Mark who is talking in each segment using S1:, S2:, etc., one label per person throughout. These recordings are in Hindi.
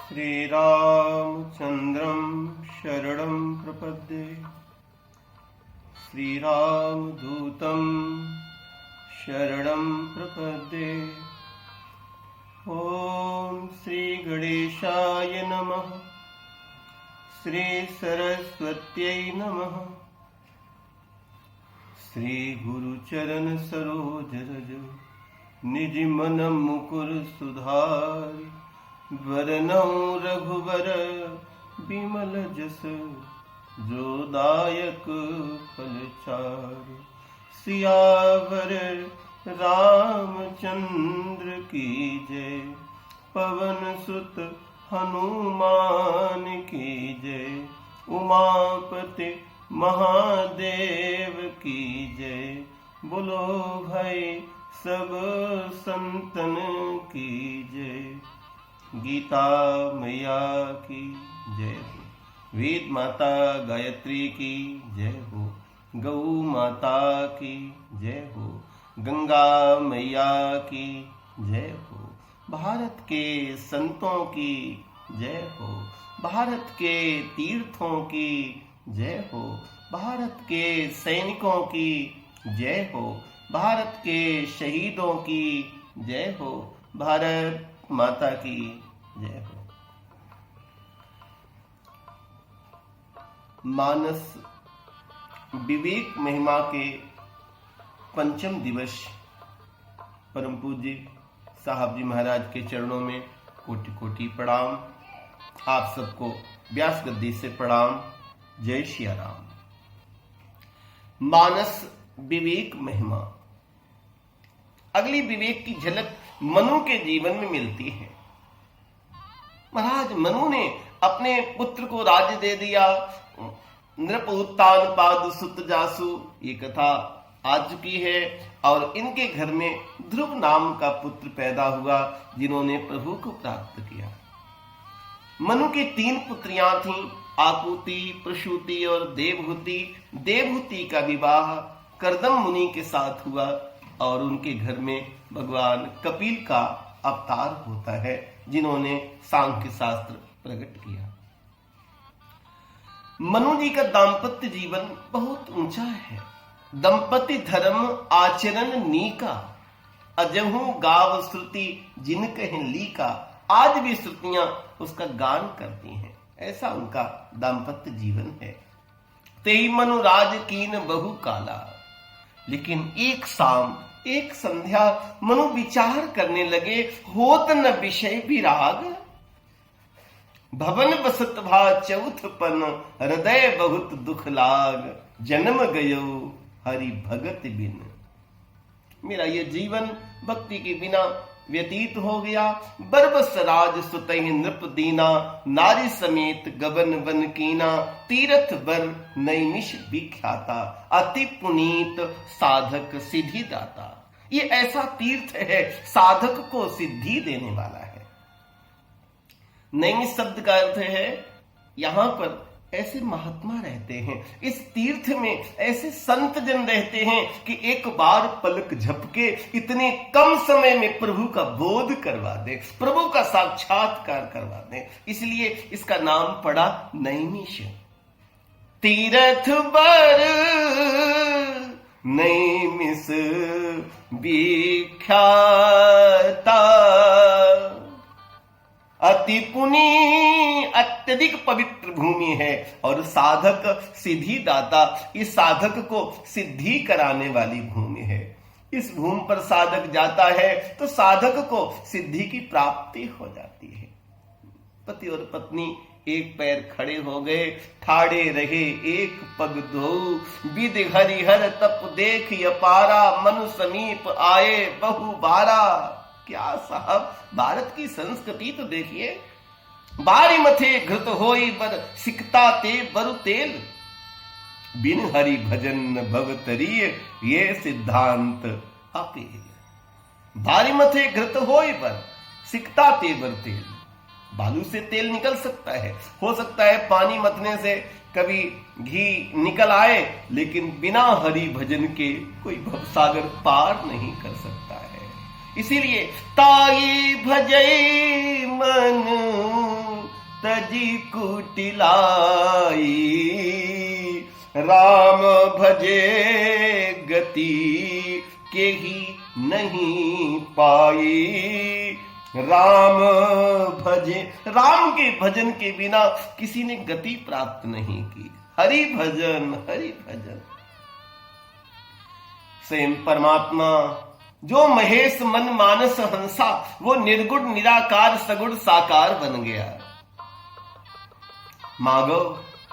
S1: श्रीरामचन्द्रं शरणं प्रपद्ये। श्रीरामदूतं शरणं प्रपद्ये। ॐ श्रीगणेशाय नमः। श्रीसरस्वत्यै नमः। श्रीगुरुचरण सरोज रज निज मन मुकुर सुधारि। वरनौ रघुवर बिमल जस जो दायक फलचारि। सियावर रामचंद्र की जय। पवन सुत हनुमान की जय। उमापति महादेव की जय। बोलो भाई सब संतन की जय। गीता मैया की जय हो। वेद माता गायत्री की जय हो। गौ माता की जय हो। गंगा मैया की जय हो। भारत के संतों की जय हो। भारत के तीर्थों की जय हो। भारत के सैनिकों की जय हो। भारत के शहीदों की जय हो। भारत माता की जय हो। मानस विवेक महिमा के पंचम दिवस परम पूज्य साहब जी महाराज के चरणों में कोटि कोटि प्रणाम। आप सबको व्यास गद्दी से प्रणाम। जय श्री राम। मानस विवेक महिमा। अगली विवेक की झलक मनु के जीवन में मिलती है। महाराज मनु ने अपने पुत्र को राज्य दे दिया। नृप उत्तान पाद सुत जासु, ये कथा आ चुकी है। और इनके घर में ध्रुव नाम का पुत्र पैदा हुआ जिन्होंने प्रभु को प्राप्त किया। मनु की 3 पुत्रियां थीं, आकुति, प्रसूति और देवहूति। देवहूति का विवाह कर्दम मुनि के साथ हुआ और उनके घर में भगवान कपिल का अवतार होता है जिन्होंने सांख्य शास्त्र प्रकट किया। मनु जी का दाम्पत्य जीवन बहुत ऊंचा है। दंपति धर्म आचरण नीका। अजहू गाव श्रुति जिन कहें लीका। आज भी श्रुतियां उसका गान करती हैं। ऐसा उनका दाम्पत्य जीवन है। तेई मनु राज कीन बहु काला। लेकिन एक शाम एक संध्या मनु विचार करने लगे, होत न विषय विराग। भवन बसत भा चौथपन, हृदय बहुत दुख लाग। जन्म गयो हरि भगत बिन। मेरा ये जीवन भक्ति के बिना व्यतीत हो गया। बरबस राज सुतहि नृप दीना। नारी समेत गगन वन कीना। तीरथ बर नैमिष विख्याता। अति पुनीत साधक सिद्धि दाता। ये ऐसा तीर्थ है साधक को सिद्धि देने वाला है। नैमिष शब्द का अर्थ है यहां पर ऐसे महात्मा रहते हैं, इस तीर्थ में ऐसे संत जन रहते हैं कि एक बार पलक झपके इतने कम समय में प्रभु का बोध करवा दे, प्रभु का साक्षात्कार करवा दे। इसलिए इसका नाम पड़ा नैमिष। तीरथ बर नैमिष विख्याता। अति पुनी अत्यधिक पवित्र भूमि है और साधक सिद्धि दाता, इस साधक को सिद्धि कराने वाली भूमि है। इस भूमि पर साधक जाता है तो साधक को सिद्धि की प्राप्ति हो जाती है। पति और पत्नी एक पैर खड़े हो गए, ठाड़े रहे एक पग धो। विद हरिहर तप देख अपारा। मनु समीप आए बहु बारा। क्या साहब, भारत की संस्कृति तो देखिए। बारी मथे घृत होई बर सिकता ते बरु तेल। बिन हरि भजन भवतरीय, ये सिद्धांत अपेल। बारी मथे घृत होई बर सिकता ते बर तेल। बालू से तेल निकल सकता है, हो सकता है पानी मथने से कभी घी निकल आए, लेकिन बिना हरि भजन के कोई भवसागर पार नहीं कर सकता है। इसीलिए ताई भजई मन तजी कुटिलाई, राम भजे गति के ही नहीं पाई। राम भजे, राम के भजन के बिना किसी ने गति प्राप्त नहीं की। हरि भजन, हरि भजन। स्वयं परमात्मा जो महेश मन मानस हंसा, वो निर्गुण निराकार सगुण साकार बन गया। मांगो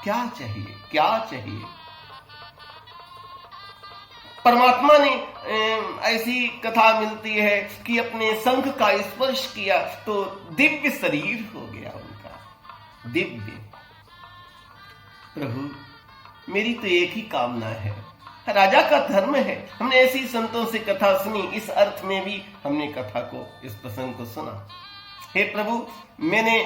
S1: क्या चाहिए, क्या चाहिए। परमात्मा ने ऐसी कथा मिलती है कि अपने शंख का स्पर्श किया तो दिव्य शरीर हो गया उनका, दिव्य। प्रभु मेरी तो एक ही कामना है, राजा का धर्म है। हमने ऐसी संतों से कथा सुनी, इस अर्थ में भी हमने कथा को, इस प्रसंग को सुना। हे प्रभु, मैंने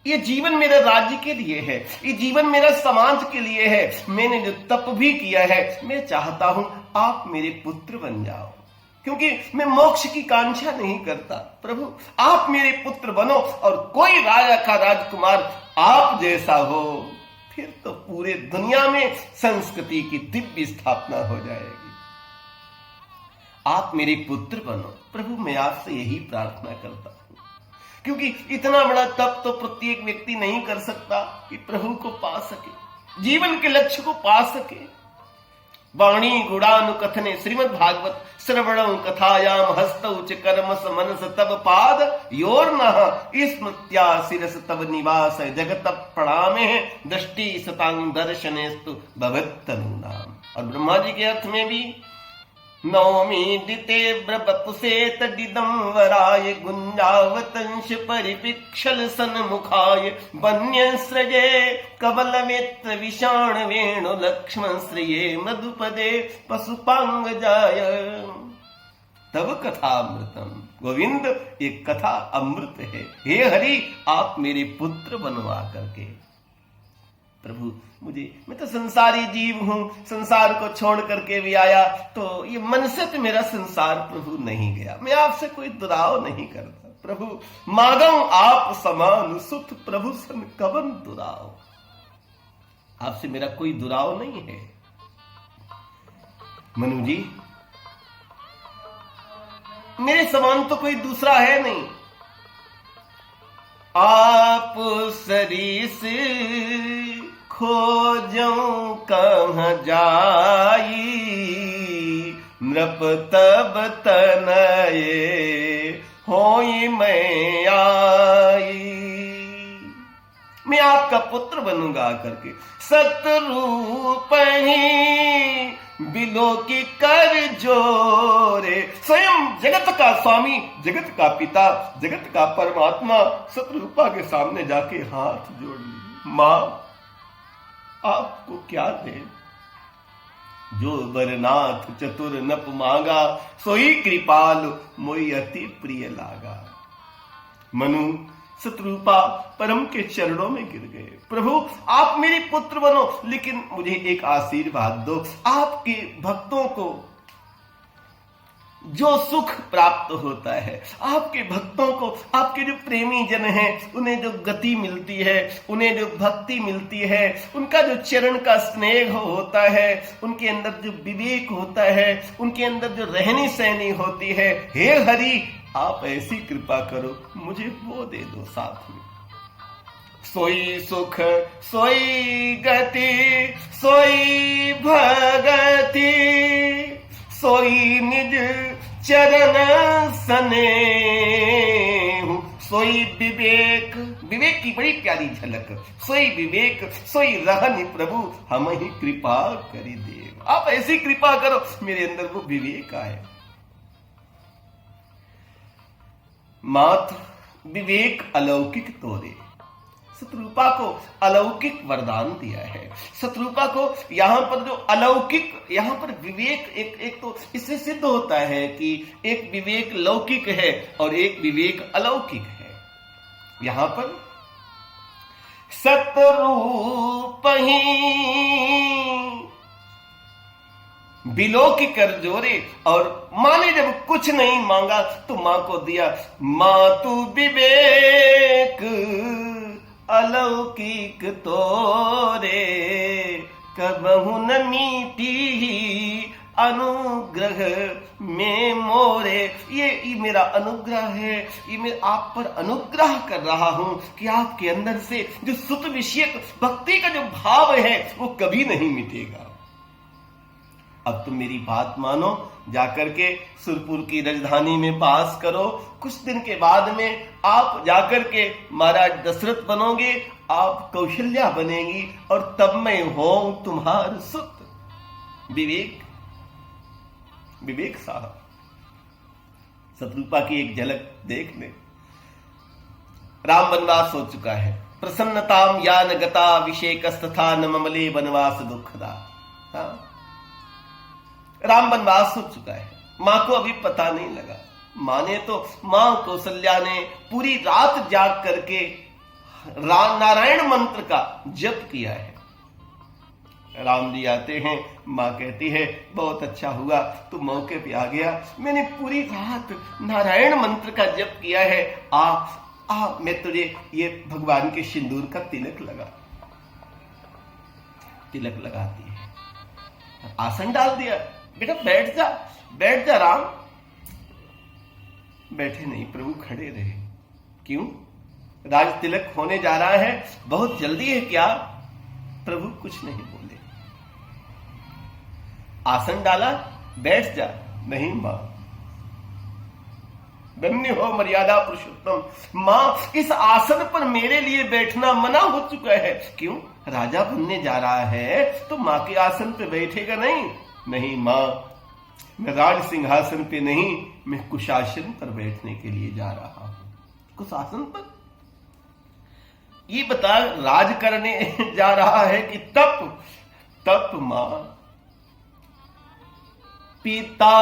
S1: ये जीवन मेरा राज्य के लिए है, ये जीवन मेरा समाज के लिए है। मैंने जो तप भी किया है, मैं चाहता हूं आप मेरे पुत्र बन जाओ, क्योंकि मैं मोक्ष की कांक्षा नहीं करता। प्रभु आप मेरे पुत्र बनो और कोई राजा का राजकुमार आप जैसा हो, फिर तो पूरे दुनिया में संस्कृति की दिव्य स्थापना हो जाएगी। आप मेरे पुत्र बनो। प्रभु मैं आपसे यही प्रार्थना करता हूं, क्योंकि इतना बड़ा तप तो प्रत्येक व्यक्ति नहीं कर सकता कि प्रभु को पा सके, जीवन के लक्ष्य को पा सके। वाणी गुणानुकथने श्रीमद् भागवत श्रवणं कथायाम हस्तौ च कर्मस मनस तब पाद योर्नः स्मृत्या शिरस तब निवास जगत प्रणामे दृष्टि सतांग दर्शनेस्तु भवत्तनूनाम। और ब्रह्मा जी के अर्थ में भी नौमी दिते ब्रबपुसेत दिदं वराय गुंजावतंश परिपिक्षल सन्मुखाय वन्य सृजे कवलवेत्र विषाण वेणु लक्ष्मण श्रिये मधुपदे पशुपांग जाय तब कथामृतम। गोविंद एक कथा अमृत है। हे हरि आप मेरे पुत्र बनवा करके। प्रभु मुझे, मैं तो संसारी जीव हूं, संसार को छोड़ करके भी आया, तो ये मन से तो मेरा संसार प्रभु नहीं गया। मैं आपसे कोई दुराव नहीं करता। प्रभु मांगो आप समान सुत, प्रभु सन कवन दुराव। आपसे मेरा कोई दुराव नहीं है। मनु जी मेरे समान तो कोई दूसरा है नहीं। आप सरीस खोजऊं कहाँ जाई, नृप तब तनये होई मैं आई। मैं आपका पुत्र बनूंगा करके सतरूप ही बिलो की कर जोरे। स्वयं जगत का स्वामी, जगत का पिता, जगत का परमात्मा सतरूपा के सामने जाके हाथ जोड़ ली। मां आपको क्या दे, जो बरनाथ चतुर नप मांगा, सोई कृपाल मोई अति प्रिय लागा। मनु सतरूपा परम के चरणों में गिर गए। प्रभु आप मेरे पुत्र बनो, लेकिन मुझे एक आशीर्वाद दो। आपके भक्तों को जो सुख प्राप्त होता है, आपके भक्तों को, आपके जो प्रेमी जन हैं, उन्हें जो गति मिलती है, उन्हें जो भक्ति मिलती है, उनका जो चरण का स्नेह होता है, उनके अंदर जो विवेक होता है, उनके अंदर जो रहनी सहनी होती है, हे हरि आप ऐसी कृपा करो, मुझे वो दे दो साथ में। सोई सुख सोई गति सोई भगति, सोई निज चरण सने, सोई विवेक। विवेक की बड़ी प्यारी झलक। सोई विवेक सोई रहनि प्रभु हम ही कृपा करी देव। आप ऐसी कृपा करो मेरे अंदर वो विवेक आए। मात्र विवेक अलौकिक तोरे। शत्रुपा को अलौकिक वरदान दिया है। शत्रुपा को यहां पर जो अलौकिक, यहां पर विवेक एक तो इससे सिद्ध होता है कि एक विवेक लौकिक है और एक विवेक अलौकिक है। यहां पर सतरूप ही बिलो की कर जोरे, और मां ने जब कुछ नहीं मांगा तो मां को दिया। मां तू विवेक अलौकिक तोरे, कबहु न मीटी अनुग्रह में मोरे। ये मेरा अनुग्रह है, ये मैं आप पर अनुग्रह कर रहा हूं कि आपके अंदर से जो सुत विषयक भक्ति का जो भाव है वो कभी नहीं मिटेगा। अब तुम मेरी बात मानो, जाकर के सुरपुर की राजधानी में वास करो। कुछ दिन के बाद में आप जाकर के महाराज दशरथ बनोगे, आप कौशल्या बनेगी, और तब मैं हूं तुम्हार सुत। विवेक साहब, शत्रुपा की एक झलक देख ले। राम वनवास हो चुका है, प्रसन्नताम या न गता विषेकस्तथा न ममले वनवास दुखदा। हाँ, राम वनवास हो चुका है, मां को अभी पता नहीं लगा। मां कौशल्या ने पूरी रात जाग करके नारायण मंत्र का जप किया है। राम जी आते हैं, मां कहती है बहुत अच्छा हुआ तू मौके पे आ गया, मैंने पूरी रात नारायण मंत्र का जप किया है। मैं तुझे ये भगवान के सिंदूर का तिलक लगाती है। आसन डाल दिया, बेटा बैठ जा राम। बैठे नहीं, प्रभु खड़े रहे। क्यों? राज तिलक होने जा रहा है, बहुत जल्दी है क्या? प्रभु कुछ नहीं बोले। आसन डाला, बैठ जा। नहीं मां, धन्य हो मर्यादा पुरुषोत्तम। मां, इस आसन पर मेरे लिए बैठना मना हो चुका है। क्यों? राजा बनने जा रहा है तो मां के आसन पे बैठेगा नहीं मां, मैं राज सिंहासन पे नहीं, मैं कुशासन पर बैठने के लिए जा रहा हूं। कुशासन पर? ये बता, राज करने जा रहा है कि तप मां। पिता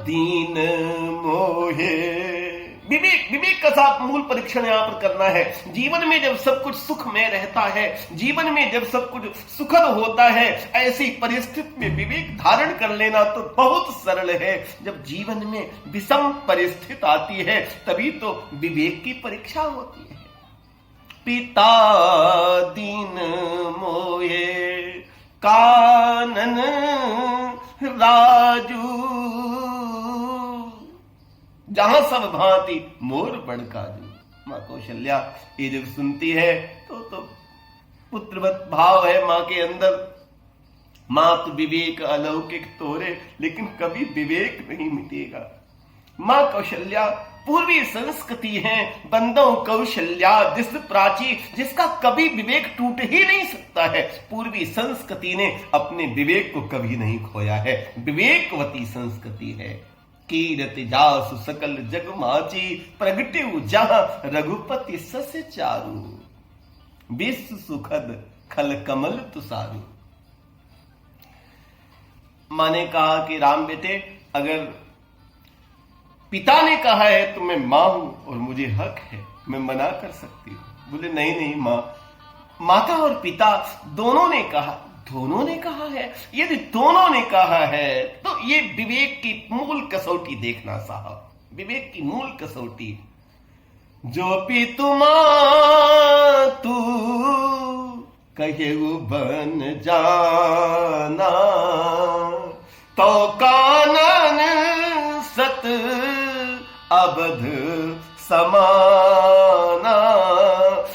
S1: दीन मोहे। विवेक का साथ मूल परीक्षण यहां पर करना है। जीवन में जब सब कुछ सुखमय रहता है, जीवन में जब सब कुछ सुखद होता है, ऐसी परिस्थिति में विवेक धारण कर लेना तो बहुत सरल है। जब जीवन में विषम परिस्थिति आती है तभी तो विवेक की परीक्षा होती है। पिता दीन मोहे कानन राजू, जहां सब भांति मोर बड़काजू। मां कौशल्या ये जब सुनती है तो पुत्रवत भाव है मां के अंदर। मां तो विवेक अलौकिक तोरे, लेकिन कभी विवेक नहीं मिटेगा। मां कौशल्या पूर्वी संस्कृति है, बंदों कौशल्या दिस प्राची, जिसका कभी विवेक टूट ही नहीं सकता है। पूर्वी संस्कृति ने अपने विवेक को कभी नहीं खोया है, विवेकवती संस्कृति है। कीरति जासु सकल जग माची, प्रगट्यु जहां रघुपति सस चारु, विश्व सुखद खल कमल तुसारू। मां ने कहा कि राम बेटे, अगर पिता ने कहा है तो मैं मां हूं और मुझे हक है, मैं मना कर सकती हूं। बोले नहीं मां, माता और पिता दोनों ने कहा है। यदि दोनों ने कहा है तो ये विवेक की मूल कसौटी देखना साहब, विवेक की मूल कसौटी। जो पितु तू कहे वो बन जाना, तो कानन सत अबध समाना।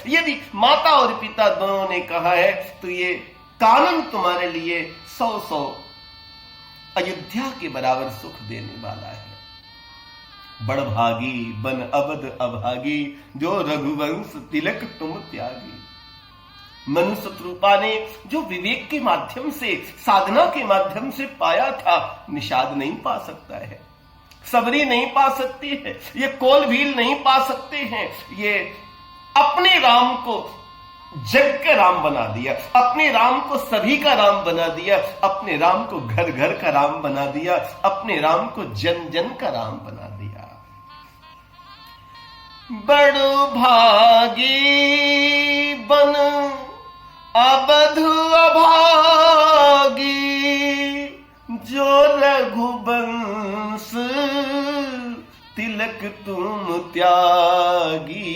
S1: यदि माता और पिता दोनों ने कहा है तो ये कानन तुम्हारे लिए 100 अयोध्या के बराबर सुख देने वाला है। बड़भागी बन अबध अभागी, जो रघुवंश तिलक तुम त्यागी। मनुष्य रूपा ने जो विवेक के माध्यम से, साधना के माध्यम से पाया था, निषाद नहीं पा सकता है, सबरी नहीं पा सकती है, ये कोलभील नहीं पा सकते हैं। ये अपने राम को जग का राम बना दिया, अपने राम को सभी का राम बना दिया, अपने राम को घर घर का राम बना दिया, अपने राम को जन जन का राम बना दिया। बड़ भागी बन अबधु अभागी, जो रघुवंश तिलक तुम त्यागी।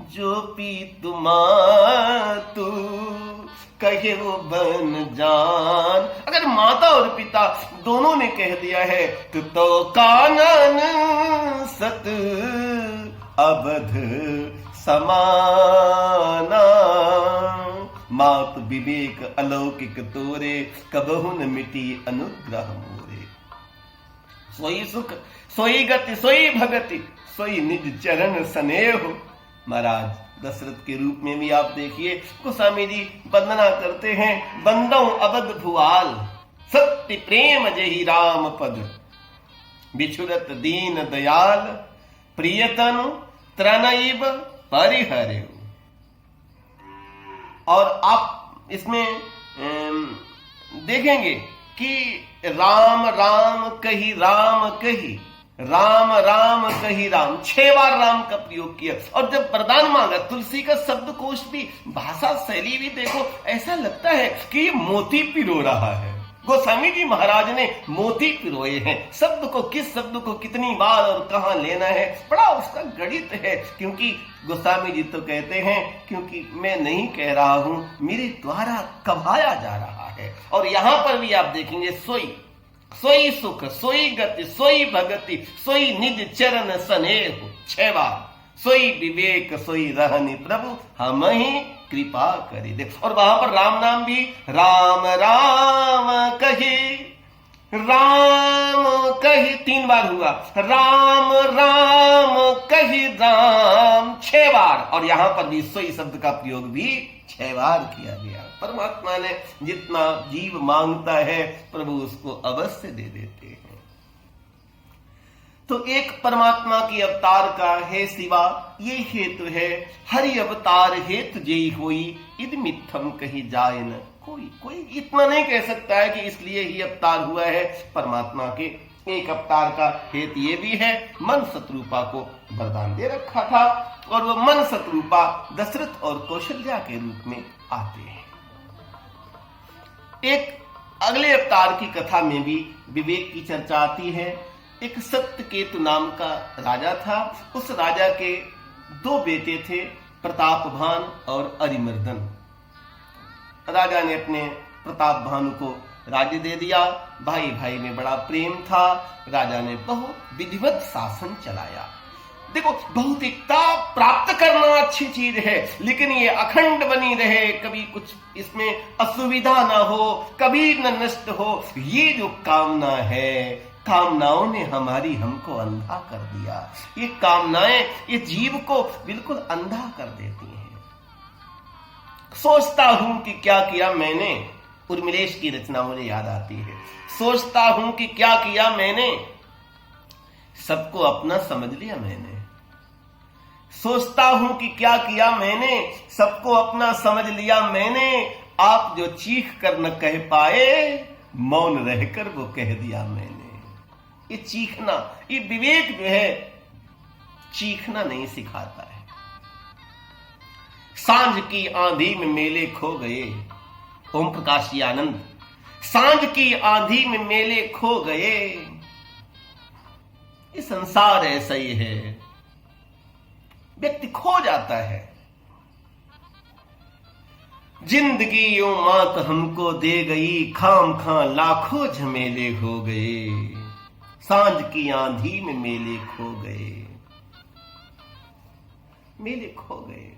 S1: जो पीतु मातु कहे वो बन जान। अगर माता और पिता दोनों ने कह दिया है तो कानन सत अवध समाना। मात विवेक अलौकिक तोरे कबहु न मिटी अनुग्रह मोरे। सोई सुख सोई गति सोई भगति सोई निज चरण स्नेह। महाराज दशरथ के रूप में भी आप देखिए गोस्वामी जी वंदना करते हैं। बंदौ अवध भुआल सत्य प्रेम जहि राम पद। बिछुरत दीन दयाल प्रियतनु त्रनैव परिहरे। और आप इसमें देखेंगे कि राम राम कही राम कही राम राम कही राम, 6 बार राम का प्रयोग किया। और जब वरदान मांगा तुलसी का शब्दकोश भी, भाषा शैली भी देखो, ऐसा लगता है कि मोती पिरो रहा है। गोस्वामी जी महाराज ने मोती पिरोए हैं। शब्द को किस शब्द को कितनी बार और कहां लेना है, बड़ा उसका गणित है। क्योंकि गोस्वामी जी तो कहते हैं क्योंकि मैं नहीं कह रहा हूं, मेरे द्वारा कहाया जा रहा है। और यहां पर भी आप देखेंगे सोई सोई सुख सोई गति सोई भगति सोई निज चरण स्नेह, 6 बार। सोई विवेक सोई रहनि प्रभु हम ही कृपा करी दे। और वहां पर राम नाम भी राम राम कही 3 बार हुआ। राम राम कही राम 6 बार। और यहां पर भी सोई शब्द का प्रयोग भी 6 बार किया गया। परमात्मा ने जितना जीव मांगता है प्रभु उसको अवश्य दे देते हैं। तो एक परमात्मा की अवतार का है सिवा ये हेतु है। हरि अवतार हेतु जेई होई इद मिथ्यम कही जाए न कोई। कोई इतना नहीं कह सकता है कि इसलिए ही अवतार हुआ है। परमात्मा के एक अवतार का हेतु ये भी है, मन शत्रुपा को वरदान दे रखा था और वो मन शत्रुपा दशरथ और कौशल्या के रूप में आते हैं। एक अगले अवतार की कथा में भी विवेक की चर्चा आती है। एक सत्यकेतु नाम का राजा था। उस राजा के 2 बेटे थे, प्रतापभान और अरिमर्दन। राजा ने अपने प्रतापभानु को राज्य दे दिया। भाई भाई में बड़ा प्रेम था। राजा ने बहुत विधिवत शासन चलाया। देखो, भौतिकता प्राप्त करना अच्छी चीज है, लेकिन ये अखंड बनी रहे, कभी कुछ इसमें असुविधा ना हो, कभी न नष्ट हो, ये जो कामना है, कामनाओं ने हमको अंधा कर दिया। ये कामनाएं ये जीव को बिल्कुल अंधा कर देती हैं। सोचता हूं कि क्या किया मैंने, उर्मिलेश की रचना मुझे याद आती है। सोचता हूं कि क्या किया मैंने, सबको अपना समझ लिया मैंने। सोचता हूं कि क्या किया मैंने, सबको अपना समझ लिया मैंने। आप जो चीख कर न कह पाए, मौन रहकर वो कह दिया मैंने। ये चीखना, ये विवेक जो है चीखना नहीं सिखाता है। सांझ की आंधी में मेले खो गए, ओम प्रकाश जी आनंद। सांझ की आंधी में मेले खो गए। ये संसार ऐसा ही है, व्यक्ति खो जाता है। जिंदगी यो मात हमको दे गई, खाम खां लाखों झमेले हो गए। सांझ की आंधी में मेले खो गए, मेले खो गए।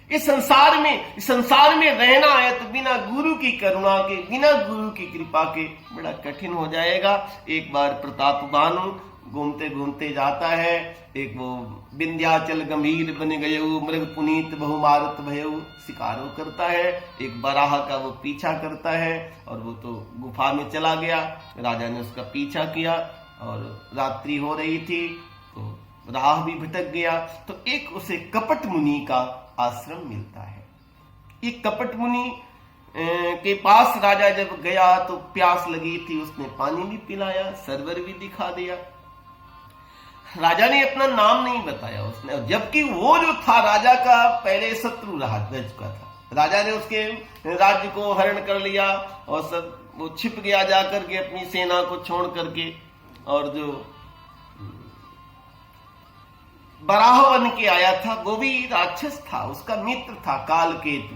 S1: इस संसार में रहना है तो बिना गुरु की करुणा के, बिना गुरु की कृपा के बड़ा कठिन हो जाएगा। एक बार प्रतापभानु घूमते घूमते जाता है। एक वो विंध्याचल गंभीर बन गए, मृग पुनीत बहु मारत भयउ, शिकारो करता है। एक बराह का वो पीछा करता है और वो तो गुफा में चला गया। राजा ने उसका पीछा किया और रात्रि हो रही थी तो राह भी भटक गया। तो एक उसे कपट मुनि का आश्रम मिलता है। ये कपट मुनि के पास राजा जब गया तो प्यास लगी थी, उसने पानी भी पिलाया, सरवर भी दिखा दिया। राजा ने अपना नाम नहीं बताया उसने, जबकि वो जो था राजा का पहले शत्रु रह चुका था। राजा ने उसके राज्य को हरण कर लिया और सब वो छिप गया जाकर के अपनी सेना को छोड़ करके। और जो बराह बन के आया था, वो भी राक्षस था, उसका मित्र था कालकेतु।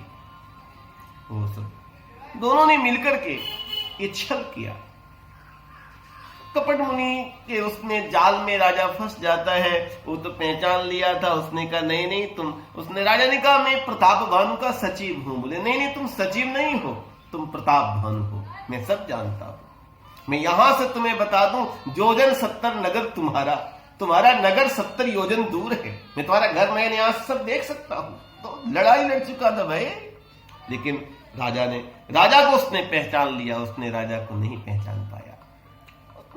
S1: वो सब दोनों ने मिलकर के ये छल किया। कपट मुनि के उसने जाल में राजा फंस जाता है। वो तो पहचान लिया था, उसने कहा नहीं नहीं तुम, उसने राजा ने कहा मैं प्रताप भानु का सचिव हूं। बोले नहीं नहीं तुम सचिव नहीं हो, तुम प्रताप भानु हो, मैं सब जानता हूं। मैं यहां से तुम्हें बता दूं, योजन 70 नगर तुम्हारा नगर 70 योजन दूर है। मैं तुम्हारा घर मैं यहां से सब देख सकता हूं। तो लड़ाई लड़ चुका था भाई, लेकिन राजा को उसने पहचान लिया, उसने राजा को नहीं पहचान पाया।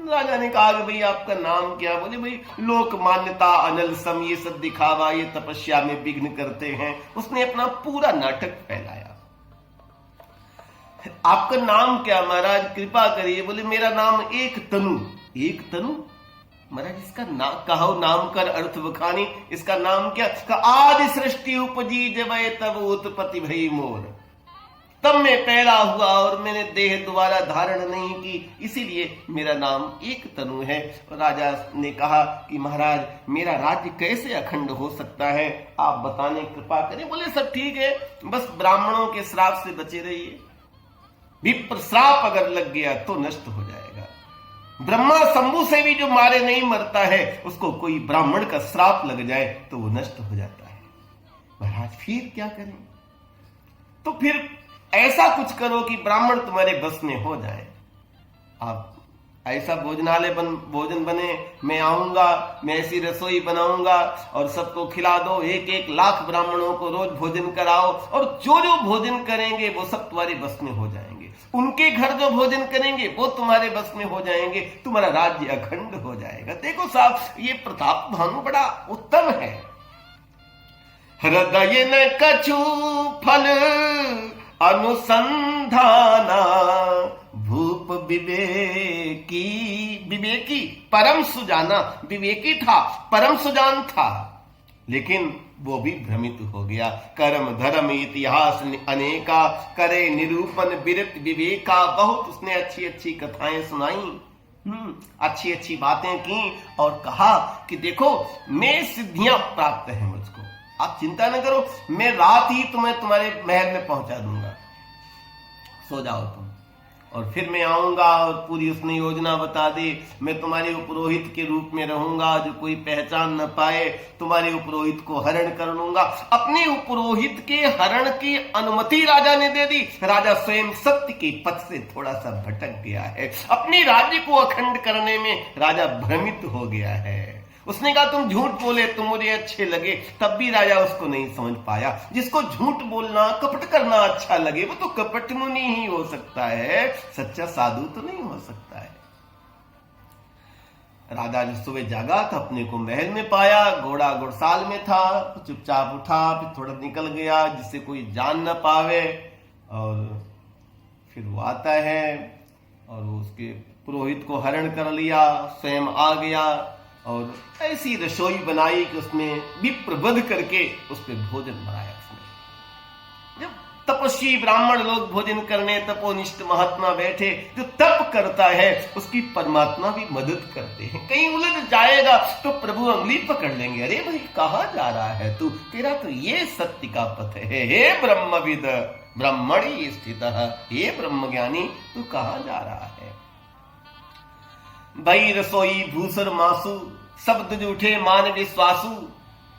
S1: राजा ने कहा कि भाई आपका नाम क्या? बोले भाई लोक मान्यता अनल सम, ये सब दिखावा, ये तपस्या में विघ्न करते हैं। उसने अपना पूरा नाटक फैलाया। आपका नाम क्या महाराज, कृपा करिए। बोले मेरा नाम एक तनु। महाराज इसका कहो नाम कर अर्थ बखानी, इसका नाम क्या? आदि सृष्टि उपजी जब तब उत्पत्ति भई मोर, तब मैं पैदा हुआ और मैंने देह दोबारा धारण नहीं की, इसीलिए मेरा नाम एक तनु है। राजा ने कहा कि महाराज मेरा राज्य कैसे अखंड हो सकता है, आप बताने कृपा करें। बोले सब ठीक है, बस ब्राह्मणों के श्राप से बचे रहिए। विप्र श्राप अगर लग गया तो नष्ट हो जाएगा। ब्रह्मा शंभु से भी जो मारे नहीं मरता है, उसको कोई ब्राह्मण का श्राप लग जाए तो वो नष्ट हो जाता है। महाराज फिर क्या करें? तो फिर ऐसा कुछ करो कि ब्राह्मण तुम्हारे बस में हो जाए। आप ऐसा भोजन बने, मैं आऊंगा, मैं ऐसी रसोई बनाऊंगा और सबको खिला दो। 1-1 लाख ब्राह्मणों को रोज भोजन कराओ, और जो जो भोजन करेंगे वो सब तुम्हारे बस में हो जाएंगे। उनके घर जो भोजन करेंगे वो तुम्हारे बस में हो जाएंगे, तुम्हारा राज्य अखंड हो जाएगा। देखो साहब, ये प्रताप भानु बड़ा उत्तम है। हृदय न कछु फल अनुसंधाना, भूप विवेकी परम सुजाना। विवेकी था, परम सुजान था, लेकिन वो भी भ्रमित हो गया। कर्म धर्म इतिहास अनेका, करे निरूपण विरत विवेका। बहुत उसने अच्छी अच्छी कथाएं सुनाई, अच्छी अच्छी बातें की और कहा कि देखो मैं सिद्धियां प्राप्त है मुझको, आप चिंता न करो, मैं रात ही तुम्हें तुम्हारे महल में पहुंचा दूंगा, सो जाओ तुम। और फिर मैं आऊंगा और पूरी उसने योजना बता दी। मैं तुम्हारे उपरोहित के रूप में रहूंगा, जो कोई पहचान न पाए। तुम्हारे उपरोहित को हरण कर लूंगा। अपने उपरोहित के हरण की अनुमति राजा ने दे दी। राजा स्वयं सत्य के पथ से थोड़ा सा भटक गया है। अपने राज्य को अखंड करने में राजा भ्रमित हो गया है। उसने कहा तुम झूठ बोले, तुम मुझे अच्छे लगे, तब भी राजा उसको नहीं समझ पाया। जिसको झूठ बोलना, कपट करना अच्छा लगे, वो तो कपट मुनि ही हो सकता है, सच्चा साधु तो नहीं हो सकता है। राजा जो सुबह जागा था, अपने को महल में पाया, घोड़ा घुड़साल में था, चुपचाप उठा, फिर थोड़ा निकल गया जिससे कोई जान न पावे। और फिर वो आता है और वो उसके पुरोहित को हरण कर लिया, स्वयं आ गया और ऐसी रसोई बनाई कि उसमें विप्रवध करके उस पर भोजन बनाया। उसने जब तपस्वी ब्राह्मण लोग भोजन करने, तपोनिष्ठ महात्मा बैठे, जो तप करता है उसकी परमात्मा भी मदद करते हैं। कहीं उलझ जाएगा तो प्रभु उंगली पकड़ लेंगे, अरे भाई कहाँ जा रहा है तू, तेरा तो ये सत्य का पथ है। हे ब्रह्मविद ब्रह्मणि स्थितः, हे ब्रह्मज्ञानी तू कहाँ जा रहा है। भई रसोई भूसर मासु, शब्द जूठे मान विश्वासु।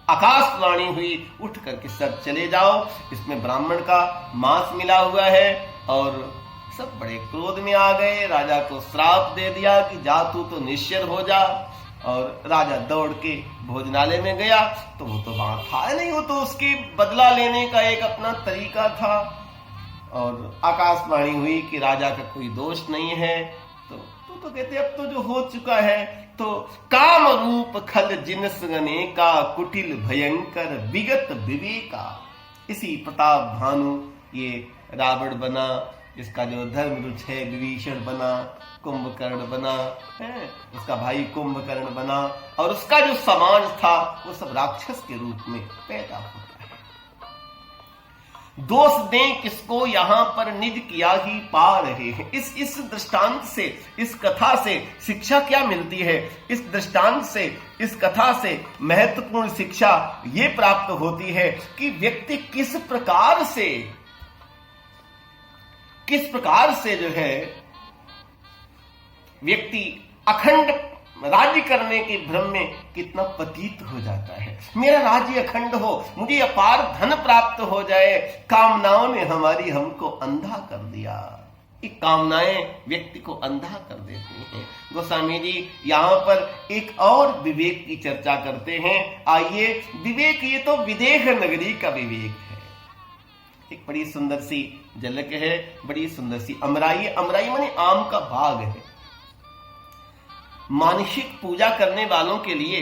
S1: आकाशवाणी हुई, उठ करके सब चले जाओ, इसमें ब्राह्मण का मांस मिला हुआ है। और सब बड़े क्रोध में आ गए, राजा को श्राप दे दिया कि जा तू तो निश्चर हो जा। और राजा दौड़ के भोजनालय में गया तो वो तो वहां था नहीं, वो तो उसकी बदला लेने का एक अपना तरीका था। और आकाशवाणी हुई कि राजा का कोई दोष नहीं है। तो कहते अब तो जो हो चुका है, तो काम रूप खल जिनस गने का, कुटिल भयंकर विगत विवेका। इसी प्रताप भानु ये रावण बना, इसका जो धर्मरुच है विभीषण बना, कुंभकर्ण बना है, उसका भाई कुंभकर्ण बना, और उसका जो समाज था वो सब राक्षस के रूप में पैदा होता है। दोष दें किसको, यहां पर निज किया ही पा रहे हैं। इस दृष्टांत से, इस कथा से शिक्षा क्या मिलती है? इस दृष्टांत से, इस कथा से महत्वपूर्ण शिक्षा ये प्राप्त होती है कि व्यक्ति किस प्रकार से जो है व्यक्ति अखंड राज्य करने के भ्रम में कितना पतित हो जाता है। मेरा राज्य अखंड हो, मुझे अपार धन प्राप्त हो जाए, कामनाओं ने हमको अंधा कर दिया। ये कामनाएं व्यक्ति को अंधा कर देती हैं। गोस्वामी जी यहां पर एक और विवेक की चर्चा करते हैं। आइए, विवेक, ये तो विदेह नगरी का विवेक है। एक बड़ी सुंदर सी झलक है, बड़ी सुंदर सी अमराई। अमराई माने आम का बाग है। मानसिक पूजा करने वालों के लिए,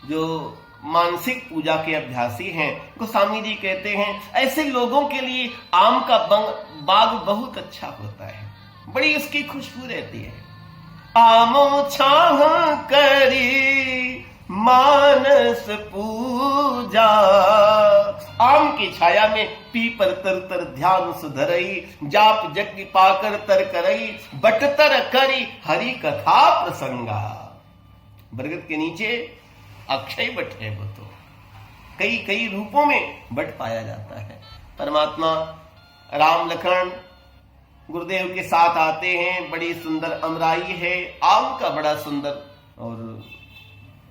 S1: जो मानसिक पूजा के अभ्यासी हैं, गोस्वामी जी कहते हैं ऐसे लोगों के लिए आम का बाग बहुत अच्छा होता है, बड़ी उसकी खुशबू रहती है। आमो छाह करी मानस पूजा, आम की छाया में पीपर तर तर ध्यान सुधरई, जाप जग पाकर तर करई, बटतर करी हरि कथा प्रसंगा। बरगद के नीचे अक्षय बट है, वो तो कई कई रूपों में बट पाया जाता है। परमात्मा राम लखन गुरुदेव के साथ आते हैं। बड़ी सुंदर अमराई है, आम का बड़ा सुंदर और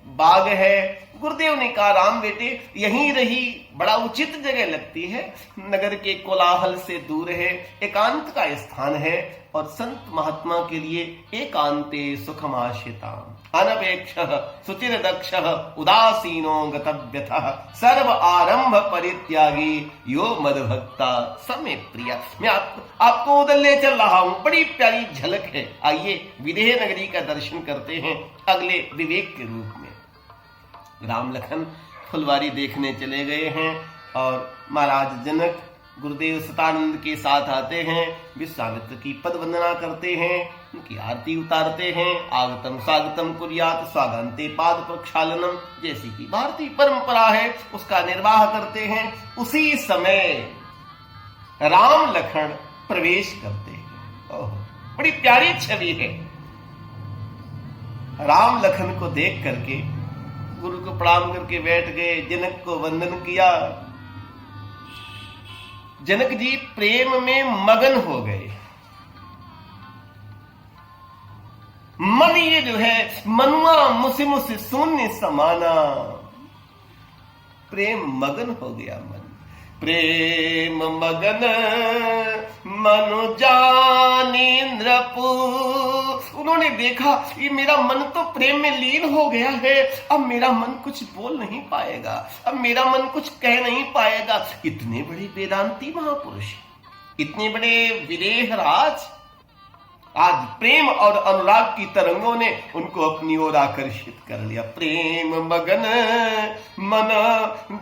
S1: बाग है। गुरुदेव ने कहा राम बेटे यहीं रही बड़ा उचित जगह लगती है, नगर के कोलाहल से दूर है, एकांत का स्थान है और संत महात्मा के लिए एकांते सुखमाशिताम अनपेक्षः सुचिर दक्षः उदासीनो गतव्यथः सर्व आरंभ परित्यागी यो मदभक्ता समे प्रिया। मैं आपको उधर ले चल रहा हूं, बड़ी प्यारी झलक है। आइए विदेह नगरी का दर्शन करते हैं अगले विवेक के रूप में। राम लखन फुलवारी देखने चले गए हैं और महाराज जनक गुरुदेव सतानंद के साथ आते हैं, विश्वामित्र की पद वंदना करते हैं, उनकी आरती उतारते हैं। आगतम स्वागतम कुर्यात स्वागंते पाद प्रक्षालनम, जैसी की भारतीय परंपरा है उसका निर्वाह करते हैं। उसी समय राम लखन प्रवेश करते हैं। ओह, बड़ी प्यारी छवि है। राम लखन को देख करके गुरु को प्रणाम करके बैठ गए, जनक को वंदन किया। जनक जी प्रेम में मगन हो गए। मन ये जो है मनुआ मुसी मुसी शून्य समाना, प्रेम मगन हो गया मन। प्रेम मगन मनु जानीन्द्रपु, उन्होंने देखा ये मेरा मन तो प्रेम में लीन हो गया है, अब मेरा मन कुछ बोल नहीं पाएगा, अब मेरा मन कुछ कह नहीं पाएगा। इतने बड़े वेदांती महापुरुष, इतने बड़े विदेह राज, आज प्रेम और अनुराग की तरंगों ने उनको अपनी ओर आकर्षित कर लिया। प्रेम मगन मन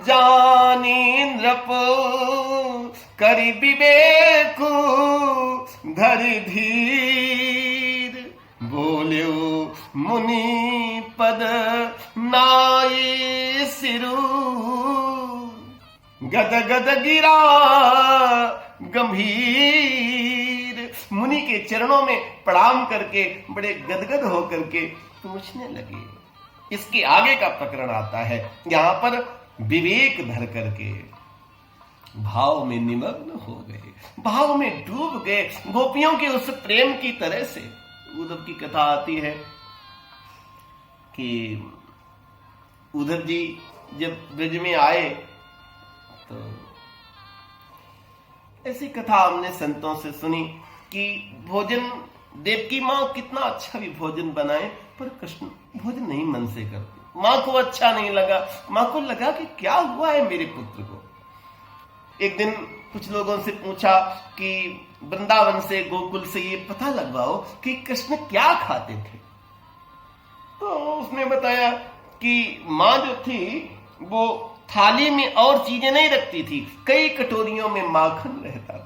S1: जानीन्द्रप करि विवेक धरि धीर, बोल्यो मुनि पद नाई सिरु, गद गद गिरा गंभीर। मुनि के चरणों में प्रणाम करके बड़े गदगद होकर के पूछने लगे। इसके आगे का प्रकरण आता है, यहां पर विवेक धर करके भाव में निमग्न हो गए, भाव में डूब गए, गोपियों के उस प्रेम की तरह से। उद्धव की कथा आती है कि उद्धव जी जब ब्रज में आए तो ऐसी कथा हमने संतों से सुनी कि भोजन, देवकी माँ कितना अच्छा भी भोजन बनाए पर कृष्ण भोजन नहीं मन से करते। माँ को अच्छा नहीं लगा, माँ को लगा कि क्या हुआ है मेरे पुत्र को। एक दिन कुछ लोगों से पूछा कि वृंदावन से, गोकुल से ये पता लगवाओ कि कृष्ण क्या खाते थे। तो उसने बताया कि माँ जो थी वो थाली में और चीजें नहीं रखती थी, कई कटोरियों में माखन रहता था।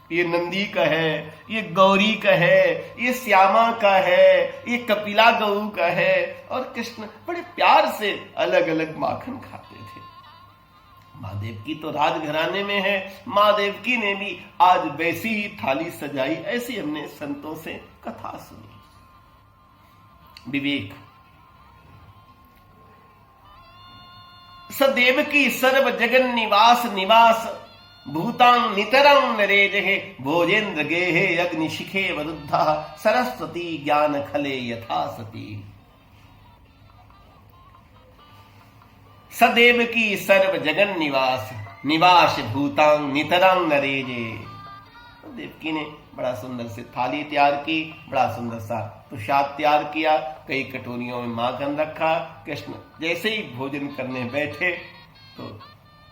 S1: ये नंदी का है, ये गौरी का है, ये श्यामा का है, ये कपिला गऊ का है, और कृष्ण बड़े प्यार से अलग अलग माखन खाते थे। माँ देवकी तो राजघराने में है, माँ देवकी ने भी आज वैसी ही थाली सजाई, ऐसी हमने संतों से कथा सुनी। विवेक, सदेव की सर्व जगन निवास निवास भूतां नितरं नरेजहे भोजेन्द्र गेहे अग्निशिखे वरुद्धा सरस्वती ज्ञान खले यथा सती। सदेव की सर्व जगन निवास निवास भूतां नितरं नरेजे। देवकी ने बड़ा सुंदर से थाली तैयार की, बड़ा सुंदर सा प्रसाद तैयार किया, कई कटोरियों में माखन रखा। कृष्ण जैसे ही भोजन करने बैठे तो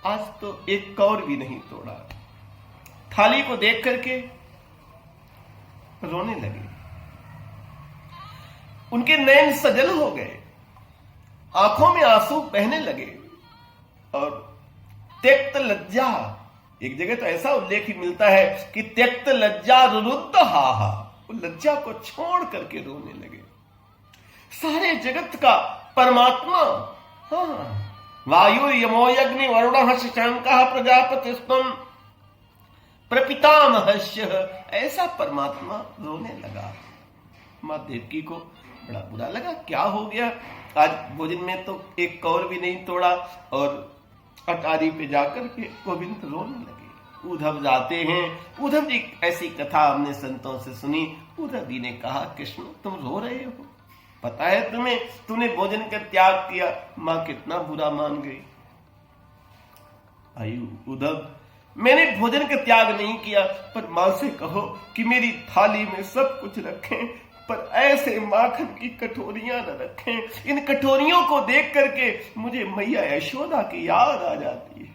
S1: आज तो एक कौर भी नहीं तोड़ा। थाली को देख करके रोने लगे, उनके नयन सजल हो गए, आंखों में आंसू बहने लगे और त्यक्त लज्जा, एक जगह तो ऐसा उल्लेख ही मिलता है कि त्यक्त लज्जा रुरुद्ध हाहा, वो लज्जा को छोड़ करके रोने लगे। सारे जगत का परमात्मा, हाँ, वायु यमो अग्नि वरुण शशांक प्रजापति स्तम प्रपितामहस्य, ऐसा परमात्मा रोने लगा। मां देवकी को बड़ा बुरा लगा, क्या हो गया, आज भोजन में तो एक कौर भी नहीं तोड़ा और अटारी पे जाकर के गोविंद रोने लगे। उद्धव जाते हैं, उद्धव जी ऐसी कथा हमने संतों से सुनी। उद्धव जी ने कहा, कृष्ण तुम रो रहे हो, पता है तुम्हें, तूने भोजन का त्याग किया, मां कितना बुरा मान गई। आयु उद्धव, मैंने भोजन का त्याग नहीं किया, पर मां से कहो कि मेरी थाली में सब कुछ रखें, पर ऐसे माखन की कटोरियां न रखें। इन कटोरियों को देख करके मुझे मैया यशोदा की याद आ जाती है।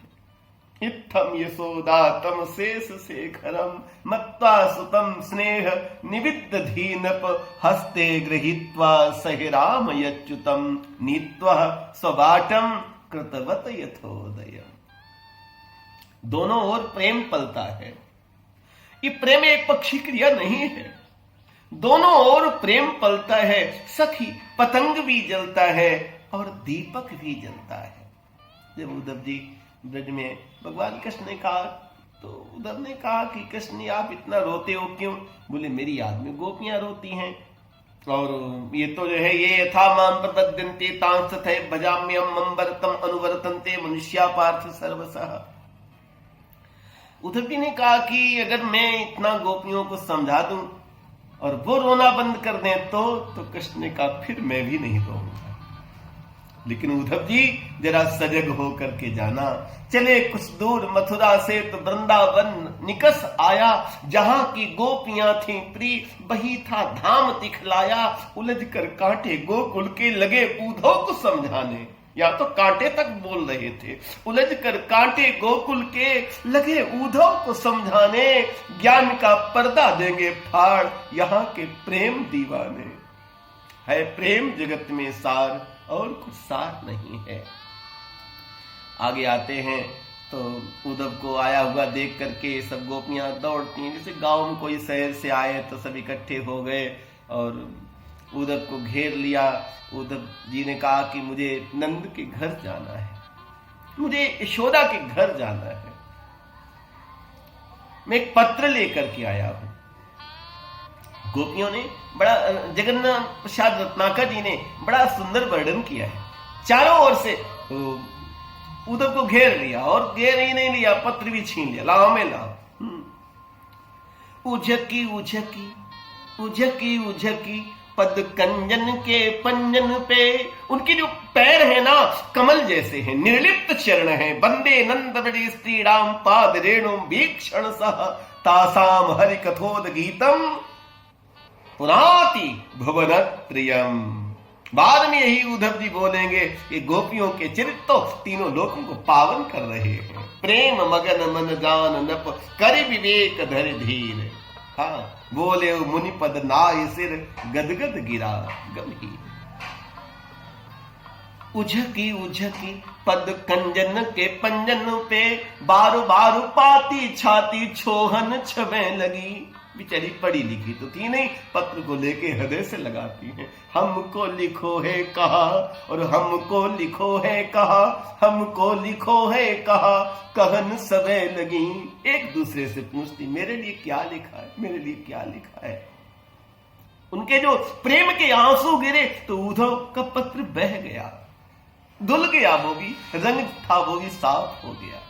S1: इत्थम यशोदा तम शेष शेखरम मत्वा सुतम स्नेह निविद्ध धीनप हस्ते गृहीत्वा सहि राम यच्युतम नीत्वा स्वबाटम कृतवत यथोदय। दोनों ओर प्रेम पलता है, ये प्रेम एक पक्षी क्रिया नहीं है, दोनों ओर प्रेम पलता है। सखी पतंग भी जलता है और दीपक भी जलता है। जब उद्धव जी ब्रज में भगवान कृष्ण ने कहा तो उद्धव ने कहा कि कृष्ण आप इतना रोते हो क्यों? बोले मेरी याद में गोपियां रोती हैं और ये तो जो है ये यथा माम प्रपद्यन्ते तांस तथै भजाम्यहम् अम्बरतम अनुवर्तन्ते मनुष्या पार्थ सर्वसः। उद्धव जी ने कहा कि अगर मैं इतना गोपियों को समझा दूं और वो रोना बंद कर दें तो कृष्ण ने कहा फिर मैं भी नहीं रोऊंगा। लेकिन उद्धव जी जरा सजग होकर के जाना, चले कुछ दूर मथुरा से तो वृंदावन निकस आया, जहां की गोपियां थी प्रिय वही था धाम दिखलाया। उलझ कर कांटे गोकुल के लगे उद्धव को समझाने, या तो कांटे तक बोल रहे थे, उलझ कर कांटे गोकुल के लगे उद्धव को समझाने। ज्ञान का पर्दा देंगे फाड़ यहाँ के प्रेम दीवाने, है प्रेम जगत में सार और कुछ सार नहीं है। आगे आते हैं तो उद्धव को आया हुआ देख करके सब गोपियां दौड़ती हैं, जैसे गांव में कोई शहर से आए तो सब इकट्ठे हो गए और उद्धव को घेर लिया। उद्धव जी ने कहा कि मुझे नंद के घर जाना है, मुझे यशोदा के घर जाना है, मैं एक पत्र लेकर के आया हूं। गोपियों ने बड़ा, जगन्नाथ प्रसाद रत्नाकर जी ने बड़ा सुंदर वर्णन किया है। चारों ओर से उद्धव को घेर लिया और घेर ही नहीं लिया, पत्र भी छीन लिया, लाओ में लाओ। उझकी उझकी उझकी उझकी पद कंजन के पंजन पे, उनके जो पैर है ना कमल जैसे हैं, निर्लिप्त चरण हैं। वंदे नंद बड़ी श्री राम पाद रेणु भीक्षण सह तासाम हरि कथोद गीतम पुराति भुवन प्रियम। बाद में यही उद्धव जी बोलेंगे कि गोपियों के चरित्र तो तीनों लोगों को पावन कर रहे हैं। प्रेम मगन मन जान नप कर विवेक धर धीर, हाँ बोले मुनि पद नाय सिर गदगद गिरा गंभीर। उझकी उझकी पद कंजन के पंजन पे, बारू बारू पाती छाती छोहन छवे लगी। बेचारी पढ़ी लिखी तो थी नहीं, पत्र को लेके हृदय से लगाती हैं। हमको लिखो है कहा और हमको लिखो है कहा, हमको लिखो है कहा, कहन सबे लगी। एक दूसरे से पूछती मेरे लिए क्या लिखा है, मेरे लिए क्या लिखा है। उनके जो प्रेम के आंसू गिरे तो उद्धव का पत्र बह गया, धुल गया, वो भी रंग था वो भी साफ हो गया।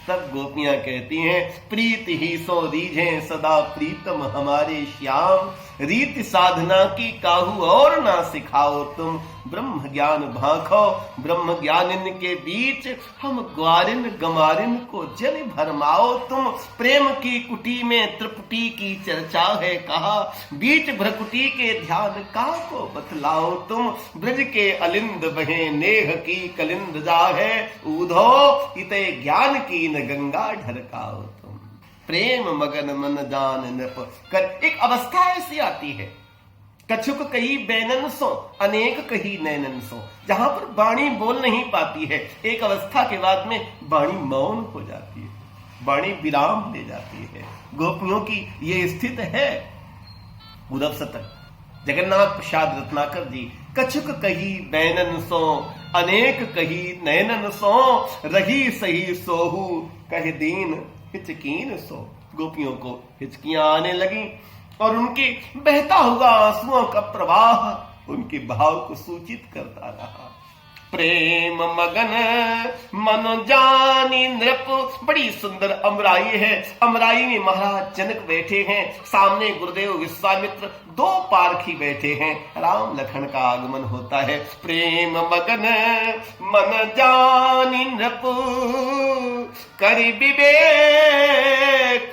S1: तब गोपियां कहती हैं प्रीत ही सो रीझे सदा प्रीतम हमारे श्याम, रीति साधना की काहू और ना सिखाओ तुम, ब्रह्म ज्ञान भाखो ब्रह्म ज्ञानिन के बीच, हम ग्वारिन गमारिन को जल भरमाओ तुम। प्रेम की कुटी में त्रिपुटी की चर्चा है कहा, बीच भ्रकुटी के ध्यान का को बतलाओ तुम। ब्रज के अलिंद बहे नेह की कलिंद जाहे, उधो इते ज्ञान की न गंगा ढरकाओ तुम। प्रेम मगन मन जान नृप कर, एक अवस्था ऐसी आती है, कछुक कही बैनन सो अनेक कही नैनन सो, जहां पर वाणी बोल नहीं पाती है। एक अवस्था के बाद में वाणी मौन हो जाती है, वाणी विराम ले जाती है। गोपियों की ये स्थिति है। उद्धव शतक जगन्नाथ प्रसाद रत्नाकर जी, कछुक कही बैनन सो अनेक कही नैनन सो, रही सही सोहू कह दीन हिचकीन सो। गोपियों को हिचकियां आने लगी और उनके बहता हुआ आंसुओं का प्रवाह उनके भाव को सूचित करता रहा। प्रेम मगन मन जानी नृप, बड़ी सुंदर अमराई है। अमराई में महाराज जनक बैठे हैं, सामने गुरुदेव विश्वामित्र, दो पारखी बैठे हैं। राम लखन का आगमन होता है। प्रेम मगन मन जानी नृप, करि विवेक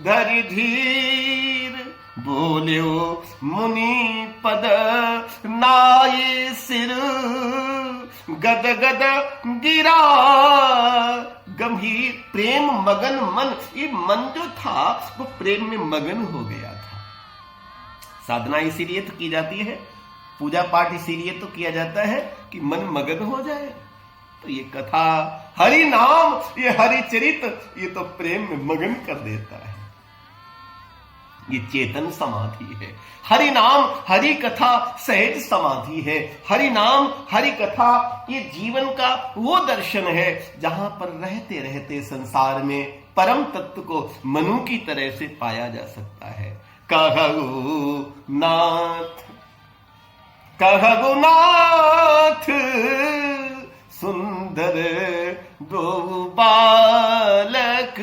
S1: धरि धीर, बोल्यो मुनि पद नाये सिर, गद गद गिरा गंभीर। प्रेम मगन मन, ये मन जो था वो प्रेम में मगन हो गया था। साधना इसीलिए तो की जाती है, पूजा पाठ इसीलिए तो किया जाता है कि मन मगन हो जाए। तो ये कथा, हरि नाम, ये हरि चरित, ये तो प्रेम में मगन कर देता है। ये चेतन समाधि है। हरि नाम हरि कथा सहज समाधि है। हरि नाम हरि कथा ये जीवन का वो दर्शन है जहां पर रहते रहते संसार में परम तत्व को मनु की तरह से पाया जा सकता है। कहु नाथ कहु नाथ, सुंदर दो बालक,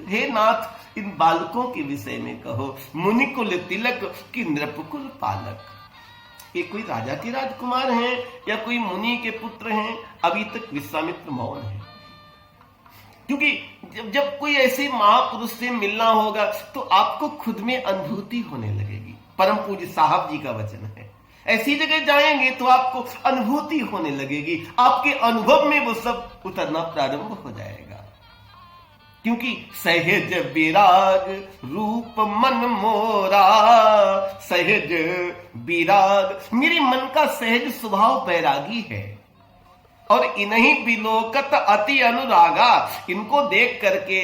S1: हे नाथ इन बालकों के विषय में कहो। मुनिकुल तिलक की नृपकुल पालक। ये कोई राजा के राजकुमार हैं या कोई मुनि के पुत्र हैं? अभी तक विश्वामित्र मौन है, क्योंकि जब कोई ऐसे महापुरुष से मिलना होगा तो आपको खुद में अनुभूति होने लगेगी। परम पूज्य साहब जी का वचन है, ऐसी जगह जाएंगे तो आपको अनुभूति होने लगेगी, आपके अनुभव में वो सब उतरना प्रारंभ हो जाएगा। क्योंकि सहज विराग रूप मन मोरा, सहज विराग, मेरे मन का सहज स्वभाव बैरागी है। और इन्हीं बिलोकत अति अनुरागा, इनको देख करके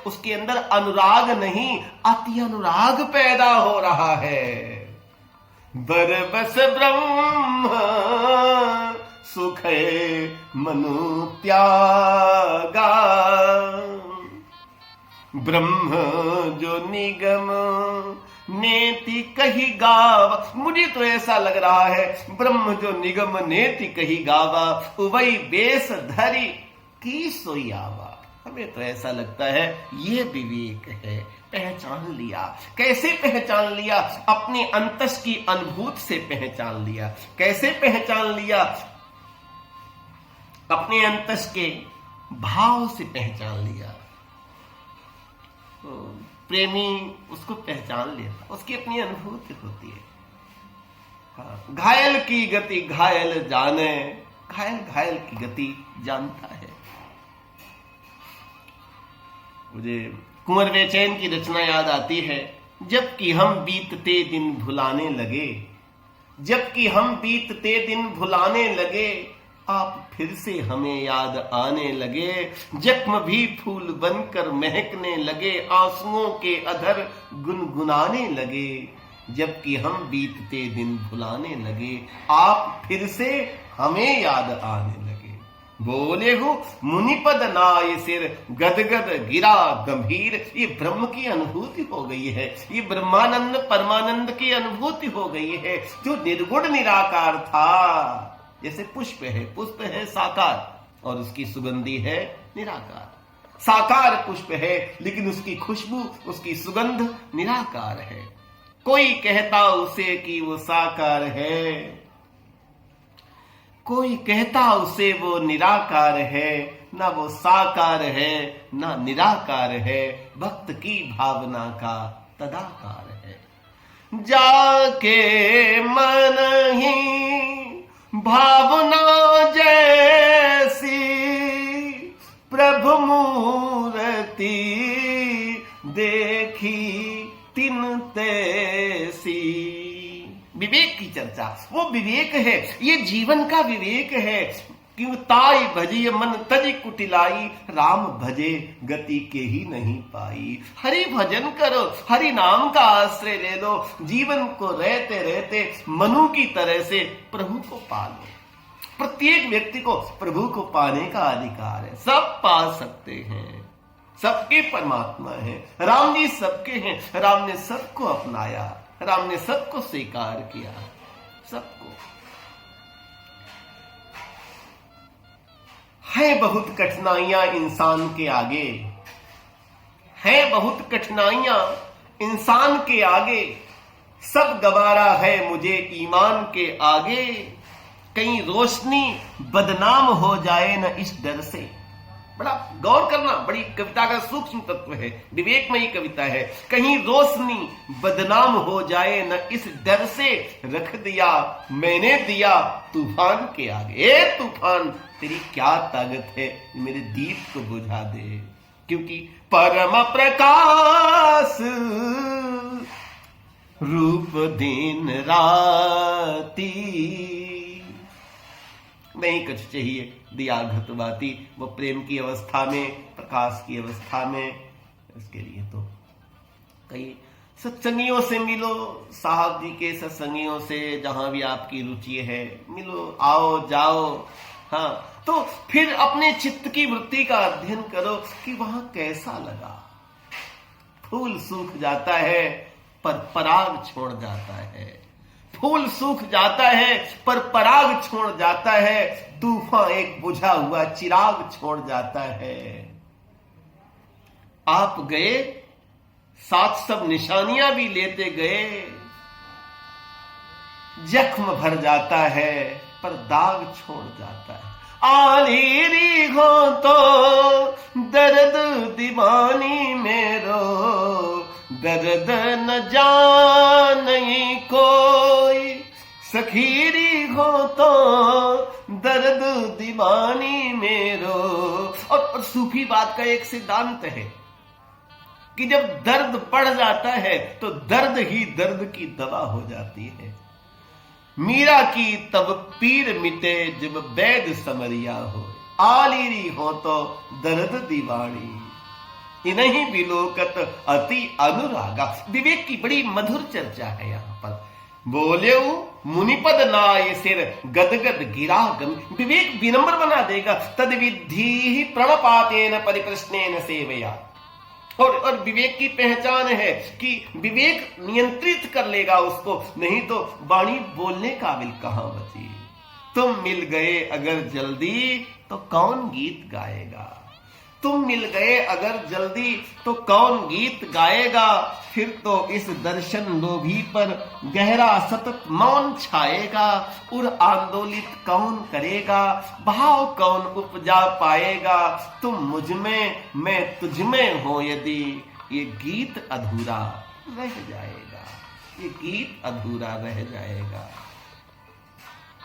S1: उसके अंदर अनुराग नहीं अति अनुराग पैदा हो रहा है। बरबस ब्रह्म सुख मनु त्यागा, ब्रह्म जो निगम नेति कही गावा। मुझे तो ऐसा लग रहा है ब्रह्म जो निगम नेति कही गावा, उवई बेस धरी की सोई आवा। हमें तो ऐसा लगता है ये विवेक है। पहचान लिया। कैसे पहचान लिया? अपने अंतस की अनुभूति से पहचान लिया। कैसे पहचान लिया? अपने अंतस के भाव से पहचान लिया। तो प्रेमी उसको पहचान लेता, उसकी अपनी अनुभूति होती है। हाँ, घायल की गति घायल जाने, घायल घायल की गति जानता है। मुझे कुंवर बेचैन की रचना याद आती है। जबकि हम बीतते दिन भुलाने लगे, जबकि हम बीतते दिन भुलाने लगे, आप फिर से हमें याद आने लगे, जख्म भी फूल बनकर महकने लगे, आंसुओं के अधर गुनगुनाने लगे, जबकि हम बीतते दिन भुलाने लगे, आप फिर से हमें याद आने लगे। बोले हो मुनिपद नाय सिर गदगद गिरा गंभीर, ये ब्रह्म की अनुभूति हो गई है, ये ब्रह्मानंद परमानंद की अनुभूति हो गई है। जो निर्गुण निराकार था, जैसे पुष्प है साकार और उसकी सुगंधी है निराकार। साकार पुष्प है लेकिन उसकी खुशबू उसकी सुगंध निराकार है। कोई कहता उसे कि वो साकार है, कोई कहता उसे वो निराकार है, ना वो साकार है ना निराकार है, भक्त की भावना का तदाकार है। जाके मन ही भावना जैसी, प्रभु मूर्ति देखी तिन तैसी। विवेक की चर्चा, वो विवेक है, ये जीवन का विवेक है। क्यों ताई भजिय मन तजी कुटिलाई, राम भजे गति के ही नहीं पाई। हरि भजन करो, हरि नाम का आश्रय ले लो, जीवन को रहते रहते मनु की तरह से प्रभु को पालो। प्रत्येक व्यक्ति को प्रभु को पाने का अधिकार है, सब पा सकते हैं, सबके परमात्मा है। राम जी सबके हैं, राम ने सबको अपनाया, राम ने सबको स्वीकार किया, सबको। है बहुत कठिनाइयां इंसान के आगे, है बहुत कठिनाइयां इंसान के आगे, सब गवारा है मुझे ईमान के आगे। कहीं रोशनी बदनाम हो जाए न इस डर से। बड़ा गौर करना, बड़ी कविता का सूक्ष्म तत्व है, विवेकमयी कविता है। कहीं रोशनी बदनाम हो जाए न इस डर से, रख दिया मैंने दिया तूफान के आगे। ए तूफान तेरी क्या ताकत है, मेरे दीप को बुझा दे। क्योंकि परम प्रकाश रूप दिन राती, नहीं कुछ चाहिए दिया घटवाती। वो प्रेम की अवस्था में, प्रकाश की अवस्था में, इसके लिए तो कई सत्संगियों से मिलो, साहब जी के सत्संगियों से, जहां भी आपकी रुचि है मिलो, आओ जाओ। हाँ, तो फिर अपने चित्त की वृत्ति का अध्ययन करो कि वहां कैसा लगा। फूल सूख जाता है पर पराग छोड़ जाता है, फूल सूख जाता है पर पराग छोड़ जाता है, तूफान एक बुझा हुआ चिराग छोड़ जाता है। आप गए, साथ सब निशानियां भी लेते गए, जख्म भर जाता है पर दाग छोड़ जाता है। आलीरी हो तो दर्द दीवानी मेरो, दर्द न जाने कोई, सखीरी हो तो दर्द दीवानी मेरो। और सूफी बात का एक सिद्धांत है कि जब दर्द बढ़ जाता है तो दर्द ही दर्द की दवा हो जाती है। मीरा की तब पीर मिटे जब वैद समरिया हो, आलीरी हो तो दर्द दीवानी, इन्हीं बिलोकत अति अनुरागा। विवेक की बड़ी मधुर चर्चा है यहाँ पर। बोले मुनिपद नाय सिर गदगद गिरा गम, विवेक विनम्र बना देगा। तद विधि प्रणपातेन परिप्रश्नेन सेवया, और विवेक की पहचान है कि विवेक नियंत्रित कर लेगा उसको, नहीं तो वाणी बोलने काबिल कहां बची। तुम मिल गए अगर जल्दी तो कौन गीत गाएगा, तुम मिल गए अगर जल्दी तो कौन गीत गाएगा। फिर तो इस दर्शन लोभी पर गहरा सतत मौन छाएगा। उर आंदोलित कौन करेगा, भाव कौन उपजा पाएगा। तुम मुझ में मैं तुझ में हो यदि, ये गीत अधूरा रह जाएगा, ये गीत अधूरा रह जाएगा।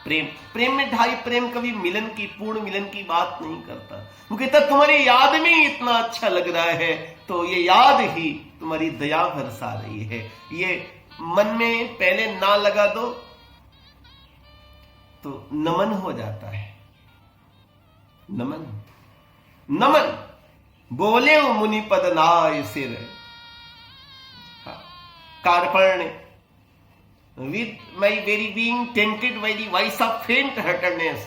S1: प्रेम में ढाई प्रेम कभी मिलन की, पूर्ण मिलन की बात नहीं करता। वो कहता तुम्हारी याद में ही इतना अच्छा लग रहा है, तो ये याद ही तुम्हारी दया बरसा रही है। ये मन में पहले ना लगा दो तो नमन हो जाता है, नमन नमन बोले मुनि पद नाय सिर। कार्पण्य with my very being tempted by the vice of faint-heartedness,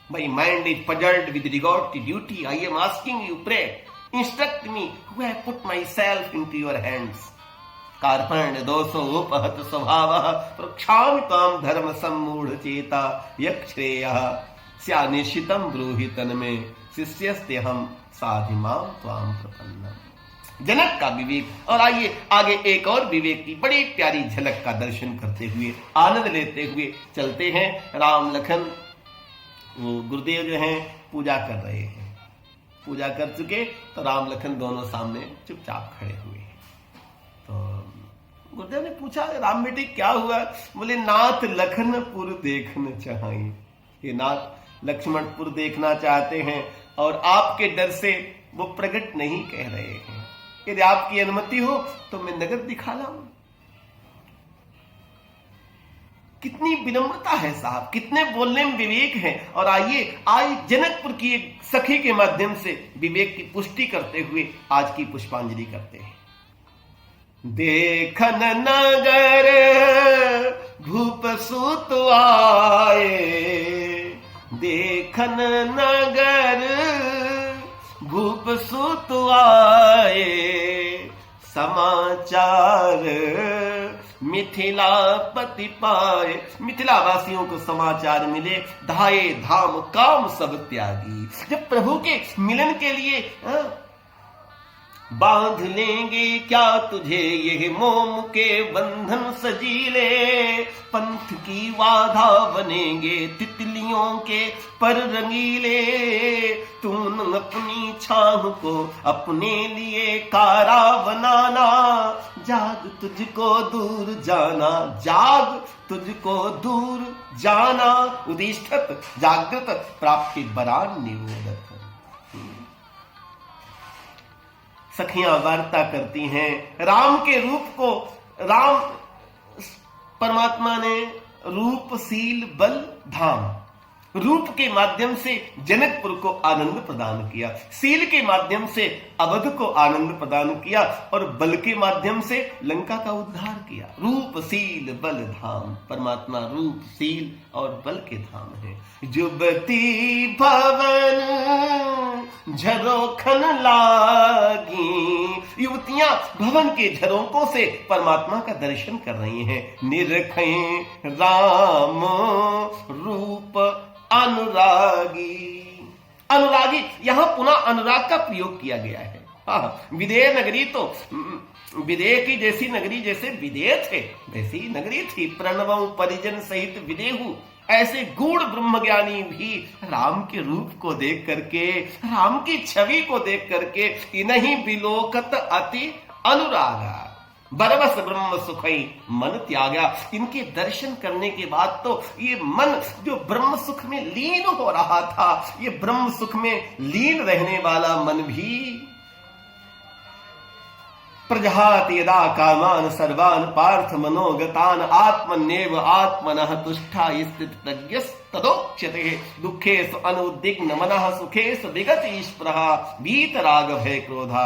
S1: my mind is puzzled with regard to duty. I am asking you, pray, instruct me, who I put myself into your hands. कार्पण्य दोषो उपहत स्वभावः प्रक्षामि ताम धर्म सम्मूढ़ चेता यक्षेयः स्यानिश्चितं ब्रूहि तन्मे शिष्यस्ते हम साधिमां त्वां प्रपन्नम्। जनक का विवेक। और आइए आगे एक और विवेक की बड़ी प्यारी झलक का दर्शन करते हुए आनंद लेते हुए चलते हैं। राम लखन गुरुदेव जो हैं पूजा कर रहे हैं, पूजा कर चुके तो राम लखन दोनों सामने चुपचाप खड़े हुए हैं। तो गुरुदेव ने पूछा, राम बेटे क्या हुआ? बोले, नाथ लखनपुर देखना चाहिए। ये नाथ लक्ष्मणपुर देखना चाहते हैं और आपके डर से वो प्रकट नहीं कह रहे हैं। यदि आपकी अनुमति हो तो मैं नगर दिखा लाऊं। कितनी विनम्रता है साहब, कितने बोलने में विवेक है। और आइए जनकपुर की एक सखी के माध्यम से विवेक की पुष्टि करते हुए आज की पुष्पांजलि करते हैं। देखन नगर भूप सुत आए, देखन नगर भूप सुत आए, समाचार मिथिलापति पाए। मिथिला वासियों को समाचार मिले, धाये धाम काम सब त्यागी। जब प्रभु के मिलन के लिए बांध लेंगे क्या तुझे ये मोम के बंधन सजीले, पंथ की बाधा बनेंगे तितलियों के पर रंगीले, तूने अपनी छाह को अपने लिए कारा बनाना, जाग तुझको दूर जाना, जाग तुझको दूर जाना, उदिष्ठत जागृत प्राप्ति बरान निरोधक। सखियां वार्ता करती हैं राम के रूप को। राम परमात्मा ने रूपशील बल धाम, रूप के माध्यम से जनकपुर को आनंद प्रदान किया, शील के माध्यम से अवध को आनंद प्रदान किया और बल के माध्यम से लंका का उद्धार किया। रूप शील बल धाम, परमात्मा रूप शील और बल के धाम है। जुबती भवन झरोखन लागी, युवतियां भवन के झरोकों से परमात्मा का दर्शन कर रही हैं। निरखें राम रूप अनुरागी, अनुरागी यहां पुनः अनुराग का प्रयोग किया गया है। हाँ, विदेह नगरी तो विदेह की जैसी नगरी जैसे विदेह थे वैसी नगरी थी। प्रणवं परिजन सहित विदेहु, ऐसे गूढ़ ब्रह्मज्ञानी भी राम के रूप को देख करके, राम की छवि को देख करके इन्हीं विलोकत अति अनुरागा, बरबस ब्रह्म सुखई मन त्यागा। इनके दर्शन करने के बाद तो ये मन जो ब्रह्म सुख में लीन हो रहा था, ये ब्रह्म सुख में लीन रहने वाला मन भी प्रजहात यदा कामान सर्वान पार्थ मनोगतान आत्मन्येव आत्मनः तुष्टा स्थित प्रज्ञस्तदोच्यते दुखेषु अनुद्विग्न मनः सुखेषु विगत स्पृहा वीतराग भय क्रोधा।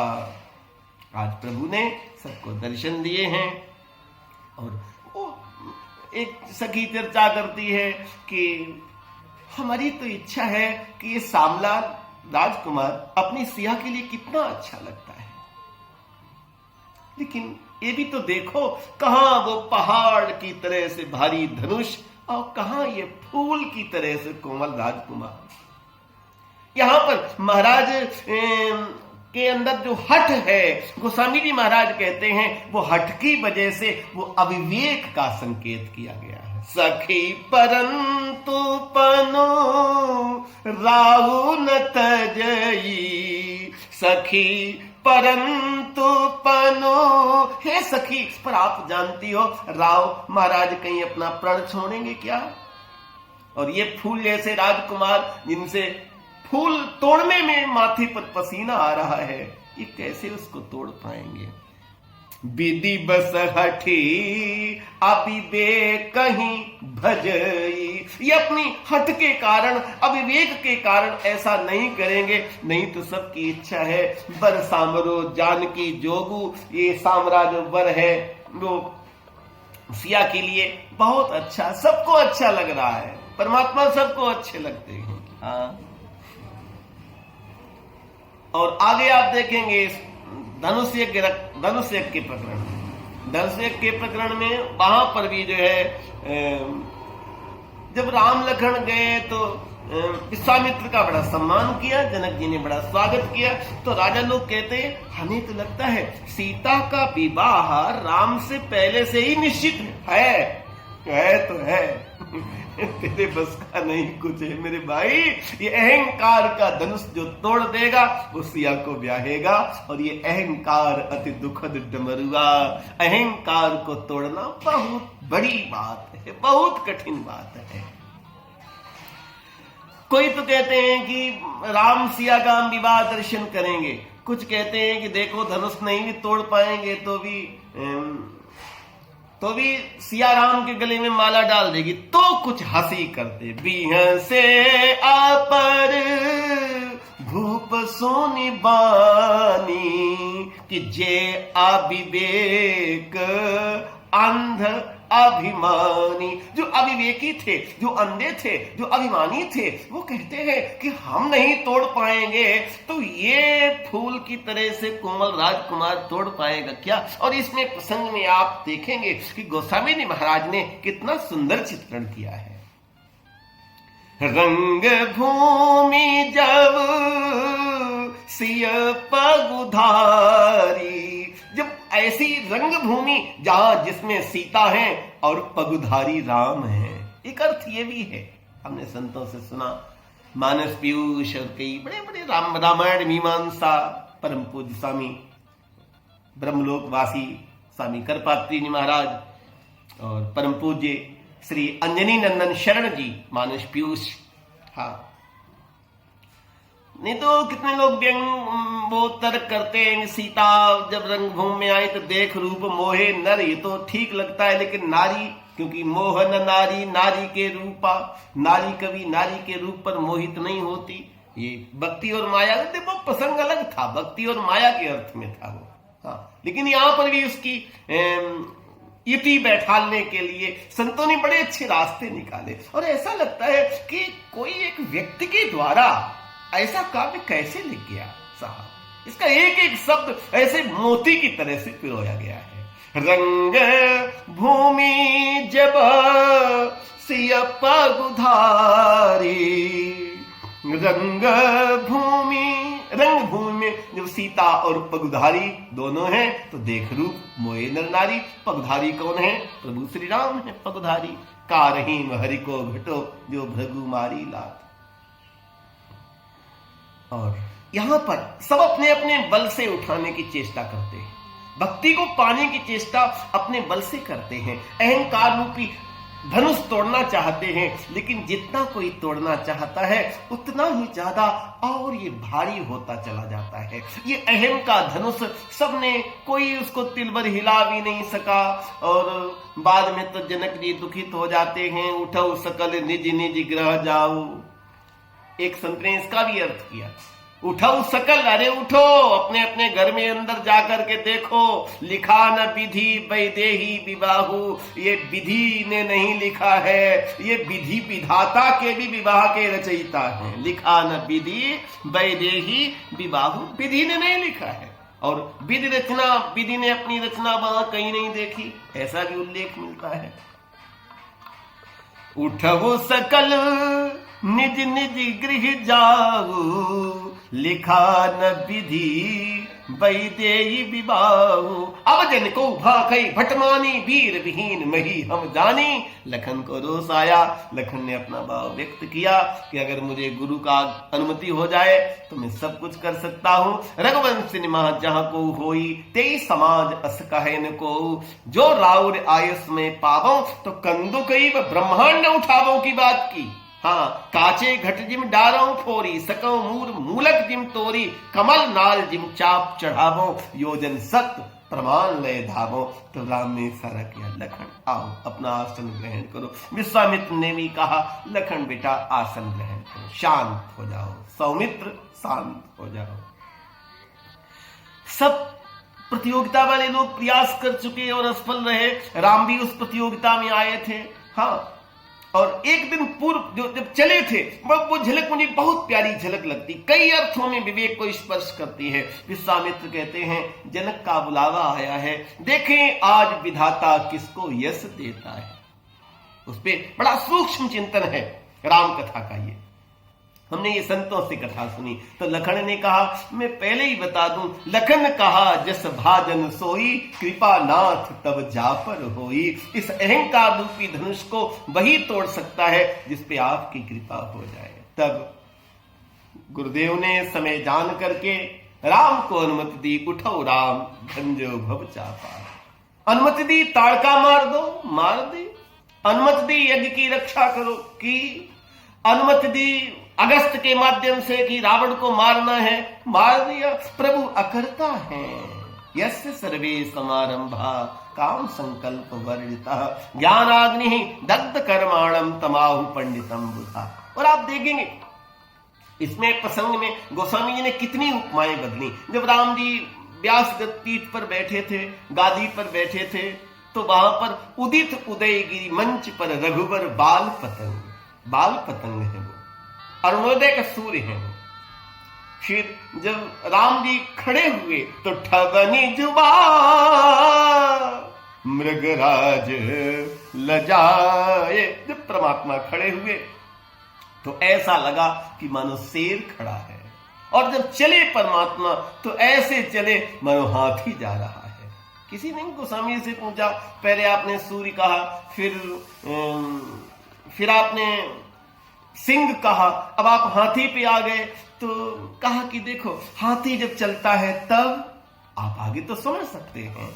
S1: आज प्रभु ने सबको दर्शन दिए हैं और वो एक सखी चर्चा करती है कि हमारी तो इच्छा है कि ये सांवला राजकुमार अपनी सिया के लिए कितना अच्छा लगता है, लेकिन ये भी तो देखो कहां वो पहाड़ की तरह से भारी धनुष और कहां ये फूल की तरह से कोमल राजकुमार। यहां पर महाराज के अंदर जो हठ है, गोस्वामी जी महाराज कहते हैं वो हठ की वजह से वो अविवेक का संकेत किया गया है। सखी परंतु पनो राहु न तजई, सखी परंतु पनो, हे सखी पर आप जानती हो राव महाराज कहीं अपना प्रण छोड़ेंगे क्या? और ये फूल जैसे राजकुमार जिनसे फूल तोड़ने में माथे पर पसीना आ रहा है, ये कैसे उसको तोड़ पाएंगे? विधि बस हठी अभी बे कहीं भजई, जी, ये अपनी हट के कारण, अविवेक के कारण ऐसा नहीं करेंगे। नहीं तो सबकी इच्छा है बर सामरो जानकी जोगू, ये साम्राज्य बर है वो सिया के लिए बहुत अच्छा, सबको अच्छा लग रहा है, परमात्मा सबको अच्छे लगते हैं। हाँ, और आगे आप देखेंगे धनुष यज्ञ के प्रकरण, धनुष यज्ञ के प्रकरण में वहां पर भी जो है जब राम लखन गए तो विश्वामित्र का बड़ा सम्मान किया, जनक जी ने बड़ा स्वागत किया। तो राजा लोग कहते हैं हमें तो लगता है सीता का विवाह राम से पहले से ही निश्चित है तो है तेरे बस का नहीं कुछ है मेरे भाई। ये अहंकार का धनुष जो तोड़ देगा वो सिया को ब्याहेगा, और ये अहंकार अति दुखद डमरुआ, अहंकार को तोड़ना बहुत बड़ी बात है, बहुत कठिन बात है। कोई तो कहते हैं कि राम सिया का हम विवाह दर्शन करेंगे, कुछ कहते हैं कि देखो धनुष नहीं भी तोड़ पाएंगे तो भी सिया राम के गले में माला डाल देगी। तो कुछ हंसी करते, बिहं से आपर भूप सोनी बानी कि जे अविवेक अंध अभिमानी। जो अविवेकी थे, जो अंधे थे, जो अभिमानी थे, वो कहते हैं कि हम नहीं तोड़ पाएंगे, तो ये फूल की तरह से कोमल राजकुमार तोड़ पाएगा क्या। और इसमें प्रसंग में आप देखेंगे कि गोस्वामी महाराज ने कितना सुंदर चित्रण किया है। रंग भूमि जब सिय पगुधारी, जब ऐसी रंग भूमि जहां जिसमें सीता है और पगुधारी राम है। एक अर्थ ये भी है, हमने संतों से सुना, मानस पीयूष और कई बड़े बड़े रामायण मीमांसा परम पूज्य स्वामी ब्रह्मलोकवासी स्वामी करपात्री जी महाराज और परम पूज्य श्री अंजनी नंदन शरण जी मानस पीयूष। हाँ, नहीं तो कितने लोग व्यंग वो तर्क करते हैं सीता जब रंगभूमि में आई तो देख रूप मोहे नर, ये तो ठीक लगता है, लेकिन नारी, क्योंकि मोहन नारी नारी के रूपा, नारी कभी नारी के रूप पर मोहित नहीं होती। ये भक्ति और माया, देखो प्रसंग अलग था, भक्ति और माया के अर्थ में था वो। हाँ, लेकिन यहां पर भी उसकी युति बैठालने के लिए संतों ने बड़े अच्छे रास्ते निकाले। और ऐसा लगता है कि कोई एक व्यक्ति के द्वारा ऐसा काव्य कैसे लिख गया साहब, इसका एक एक शब्द ऐसे मोती की तरह से पिरोया गया है। रंग भूमि जब सिय पगुधारी, रंग भूमि में जब सीता और पगुधारी दोनों हैं तो देख रूप मोहे नर नारी। पगुधारी कौन है? प्रभु श्री राम है पगुधारी। कारहीम हरि को घटो जो भृगु मारी लात। और यहां पर सब अपने अपने बल से उठाने की चेष्टा करते हैं, भक्ति को पाने की चेष्टा अपने बल से करते हैं, अहंकार रूपी धनुष तोड़ना चाहते हैं। लेकिन जितना कोई तोड़ना चाहता है उतना ही ज्यादा और ये भारी होता चला जाता है। ये अहम का धनुष सबने, कोई उसको तिलभर हिला भी नहीं सका। और बाद में तो जनक जी दुखित हो जाते हैं, उठो सकल निज निज ग्रह जाओ। एक संत ने इसका भी अर्थ किया, उठो सकल, अरे उठो अपने अपने घर में अंदर जाकर के देखो। लिखा न विधि वैदेही विवाहु, ये विधि ने नहीं लिखा है, ये विधि विधाता के भी विवाह के रचयिता है। लिखा न विधि वैदेही विवाहु, विधि ने नहीं लिखा है। और विधि रचना, विधि ने अपनी रचना वहां कहीं नहीं देखी, ऐसा भी उल्लेख मिलता है। उठो सकल निज निज गृह जाऊ, लिखा न विधि वैदेही विवाहु। अब जन को भाखई भटमानी, वीर विहीन मही हम जानी। लखन को रोष आया, लखन ने अपना भाव व्यक्त किया कि अगर मुझे गुरु का अनुमति हो जाए तो मैं सब कुछ कर सकता हूं। रघुवंश निमा जहां को होई, तेई समाज अस कहे न को। जो राउर आयुष में पावो, तो कंदु कई ब्रह्मांड उठावो की बात की। हाँ, काचे घट जिम डारो फोरी, सकौ मूर मूलक जिम तोरी। कमल नाल जिम चाप चढ़ावो, योजन सत प्रमाण लय धामो। तो राम ने इशारा किया, लखन आओ अपना आसन ग्रहण करो। विश्वामित्र ने भी कहा, लखन बेटा आसन ग्रहण करो, शांत हो जाओ। सौमित्र शांत हो जाओ। सब प्रतियोगिता वाले लोग प्रयास कर चुके और असफल रहे। राम भी उस प्रतियोगिता में आए थे। हाँ, और एक दिन पूर्व जब चले थे, वो झलक मुझे बहुत प्यारी झलक लगती, कई अर्थों में विवेक को स्पर्श करती है। विश्वामित्र कहते हैं, जनक का बुलावा आया है, देखें आज विधाता किसको यश देता है। उस पर बड़ा सूक्ष्म चिंतन है राम कथा का। ये हमने ये संतों से कथा सुनी। तो लखन ने कहा, मैं पहले ही बता दूं, लखन कहा जस भाजन सोई, कृपा नाथ तब जा पर होई। इस अहंकार रूपी धनुष को वही तोड़ सकता है जिस पे आपकी कृपा हो जाए। तब गुरुदेव ने समय जान करके राम को अनुमति दी, उठो राम भंजो भव चापा। अनुमति दी, ताड़का मार दो, मार दे। अनुमति दी, यज्ञ की रक्षा करो की। अनुमति दी अगस्त के माध्यम से कि रावण को मारना है, मार दिया। प्रभु अकर्ता है। यस्य सर्वे समारंभा काम संकल्प वर्जिता, ज्ञानाग्नि दग्ध कर्माणम तमाहु पंडितम बुधा। और आप देखेंगे इसमें प्रसंग में गोस्वामी जी ने कितनी उपमाएं बदली। जब राम जी व्यास पीठ पर बैठे थे, गादी पर बैठे थे, तो वहां पर उदित उदयगिरी मंच पर रघुवर बाल पतंग, बाल पतंग है वो, अरुणोदय का सूर्य है वो। फिर जब राम जी खड़े हुए तो ठगनी जुबा मृगराज लजाए। जब परमात्मा खड़े हुए तो ऐसा लगा कि मानो शेर खड़ा है, और जब चले परमात्मा तो ऐसे चले मानो हाथी जा रहा है। किसी ने गोस्वामी से पूछा, पहले आपने सूर्य कहा, फिर आपने सिंह कहा, अब आप हाथी पे आ गए। तो कहा कि देखो हाथी जब चलता है तब आप आगे तो समझ सकते हैं।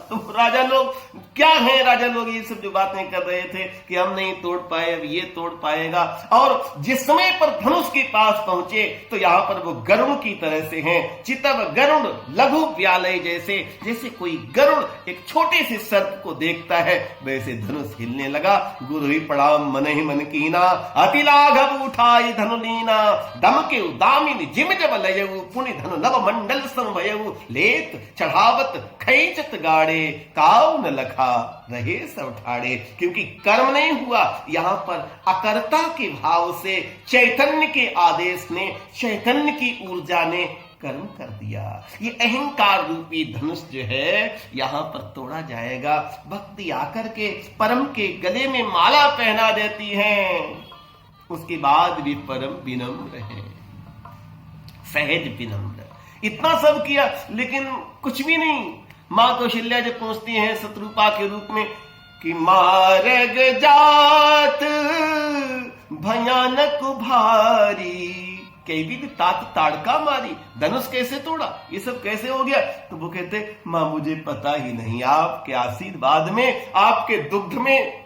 S1: तो राजा लोग क्या हैं, राजा लोग ये सब जो बातें कर रहे थे कि हम नहीं तोड़ पाए, अब ये तोड़ पाएगा। और जिस समय पर धनुष के पास पहुंचे तो यहां पर वो गरुड़ की तरह से हैं। चितव गरुड़ लघु व्यालय जैसे, जैसे कोई गरुड़ एक छोटे से सर्प को देखता है, वैसे धनुष हिलने लगा। गुरु ही प्रणाम मन ही मन कीना, अति लाघव उठाई धनुलीना। दम के उदामिन जिम जब लयऊ, पुनि धनु नव मंडल संभयऊ। लेत चढ़ावत खैचत गाड़े, काव न लखा रहे सब ठाड़े। क्योंकि कर्म नहीं हुआ, यहां पर अकर्ता के भाव से चैतन्य के आदेश ने, चैतन्य की ऊर्जा ने कर्म कर दिया। ये अहंकार रूपी धनुष जो है यहां पर तोड़ा जाएगा। भक्ति आकर के परम के गले में माला पहना देती है, उसके बाद भी परम विनम्र है, सहज विनम्र। इतना सब किया लेकिन कुछ भी नहीं। मां कौशल्या जब पहुंचती हैं शत्रुपा के रूप में कि मारग जात भयानक भारी, कई भी तात ताड़का मारी, धनुष कैसे तोड़ा, ये सब कैसे हो गया। तो वो कहते, मां मुझे पता ही नहीं, आपके आशीर्वाद में, आपके दुग्ध में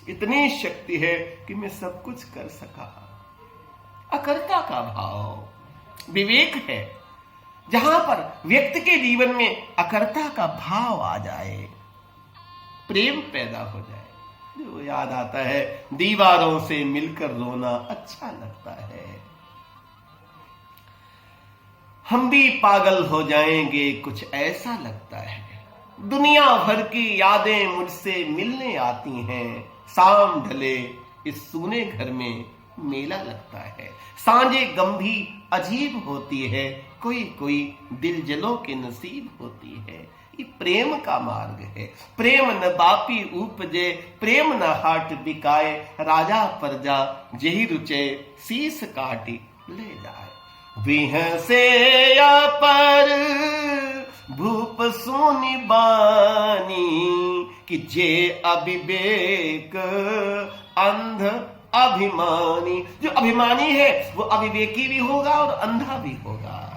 S1: इतनी शक्ति है कि मैं सब कुछ कर सका। अकर्ता का भाव विवेक है। जहां पर व्यक्ति के जीवन में अकर्ता का भाव आ जाए, प्रेम पैदा हो जाए। जो याद आता है, दीवारों से मिलकर रोना अच्छा लगता है। हम भी पागल हो जाएंगे कुछ ऐसा लगता है। दुनिया भर की यादें मुझसे मिलने आती हैं। शाम ढले इस सूने घर में मेला लगता है। सांझे गंभीर अजीब होती है, कोई कोई दिलजलों के नसीब होती है। ये प्रेम का मार्ग है। प्रेम न बापी उपजे, प्रेम न हाट बिकाए। राजा प्रजा जेहि रुचे, शीस काटी ले जाए। विह से या पर भूप सुनि बानी, कि जे अविवेक अंध अभिमानी। जो अभिमानी है वो अविवेकी भी होगा और अंधा भी होगा।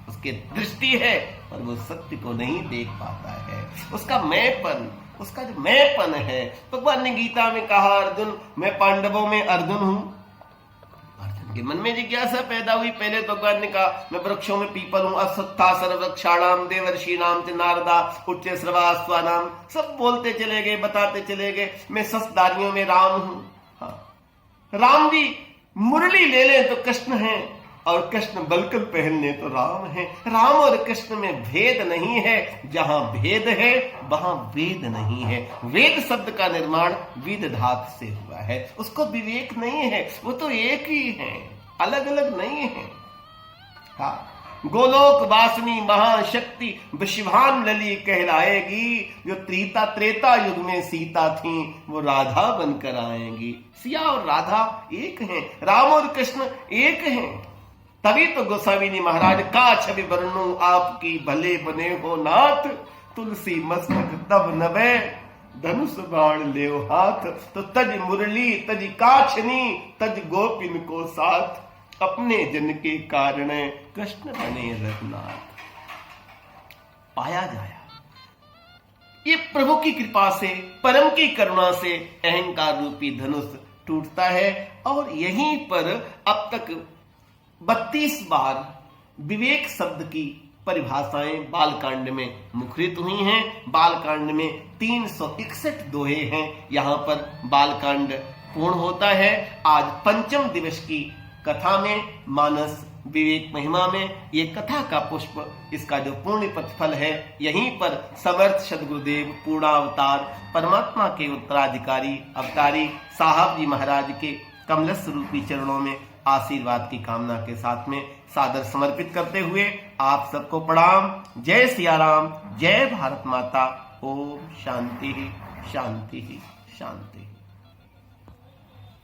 S1: उसकी दृष्टि है पर वो सत्य को नहीं देख पाता है। उसका मैंपन, उसका जो मैंपन है, भगवान ने गीता में कहा, अर्जुन मैं पांडवों में अर्जुन हूं। अर्जुन कि मन में जिज्ञासा पैदा हुई। पहले तो भगवान ने कहा मैं वृक्षों में पीपल हूं, अश्वत्था सर्ववृक्षाणाम देवर्षिणाम च नारदा उच्च श्रवास्वानाम, सब बोलते चले गए, बताते चले गए। मैं ससदारियों में राम हूं। हाँ, राम भी मुरली ले ले तो कृष्ण है, और कृष्ण बलकल पहन ले तो राम है। राम और कृष्ण में भेद नहीं है, जहां भेद है वहां वेद नहीं है। वेद शब्द का निर्माण विद धातु से हुआ है, उसको विवेक नहीं है, वो तो एक ही है, अलग अलग नहीं है। हाँ, गोलोक वासनी महाशक्ति विश्वान लली कहलाएगी। जो त्रेता युग में सीता थी वो राधा बनकर आएंगी। सिया और राधा एक हैं, राम और कृष्ण एक हैं। तभी तो गोसावी महाराज का छवि वर्णु आपकी भले बने हो नाथ, तुलसी मस्तक तब नभे धनुष बाण ले हाथ। तो तज मुरली तज काछनी तज गोपिन को साथ, अपने जन के कारण कृष्ण बने रघुनाथ। पाया जाया ये प्रभु की कृपा से, परम की करुणा से अहंकार रूपी धनुष टूटता है। और यहीं पर अब तक 32 बार विवेक शब्द की परिभाषाएं बालकांड में मुखरित हुई हैं। बालकांड में 361 दोहे हैं। यहां पर बालकांड पूर्ण होता है। आज पंचम दिवस की कथा में, मानस विवेक महिमा में, ये कथा का पुष्प, इसका जो पुण्य प्रतिफल है, यहीं पर समर्थ सदगुरुदेव पूर्णावतार परमात्मा के उत्तराधिकारी अवतारी साहब जी महाराज के कमलस्थ रूपी चरणों में आशीर्वाद की कामना के साथ में सादर समर्पित करते हुए आप सबको प्रणाम। जय सिया राम, जय भारत माता। ओम शांति शांति शांति।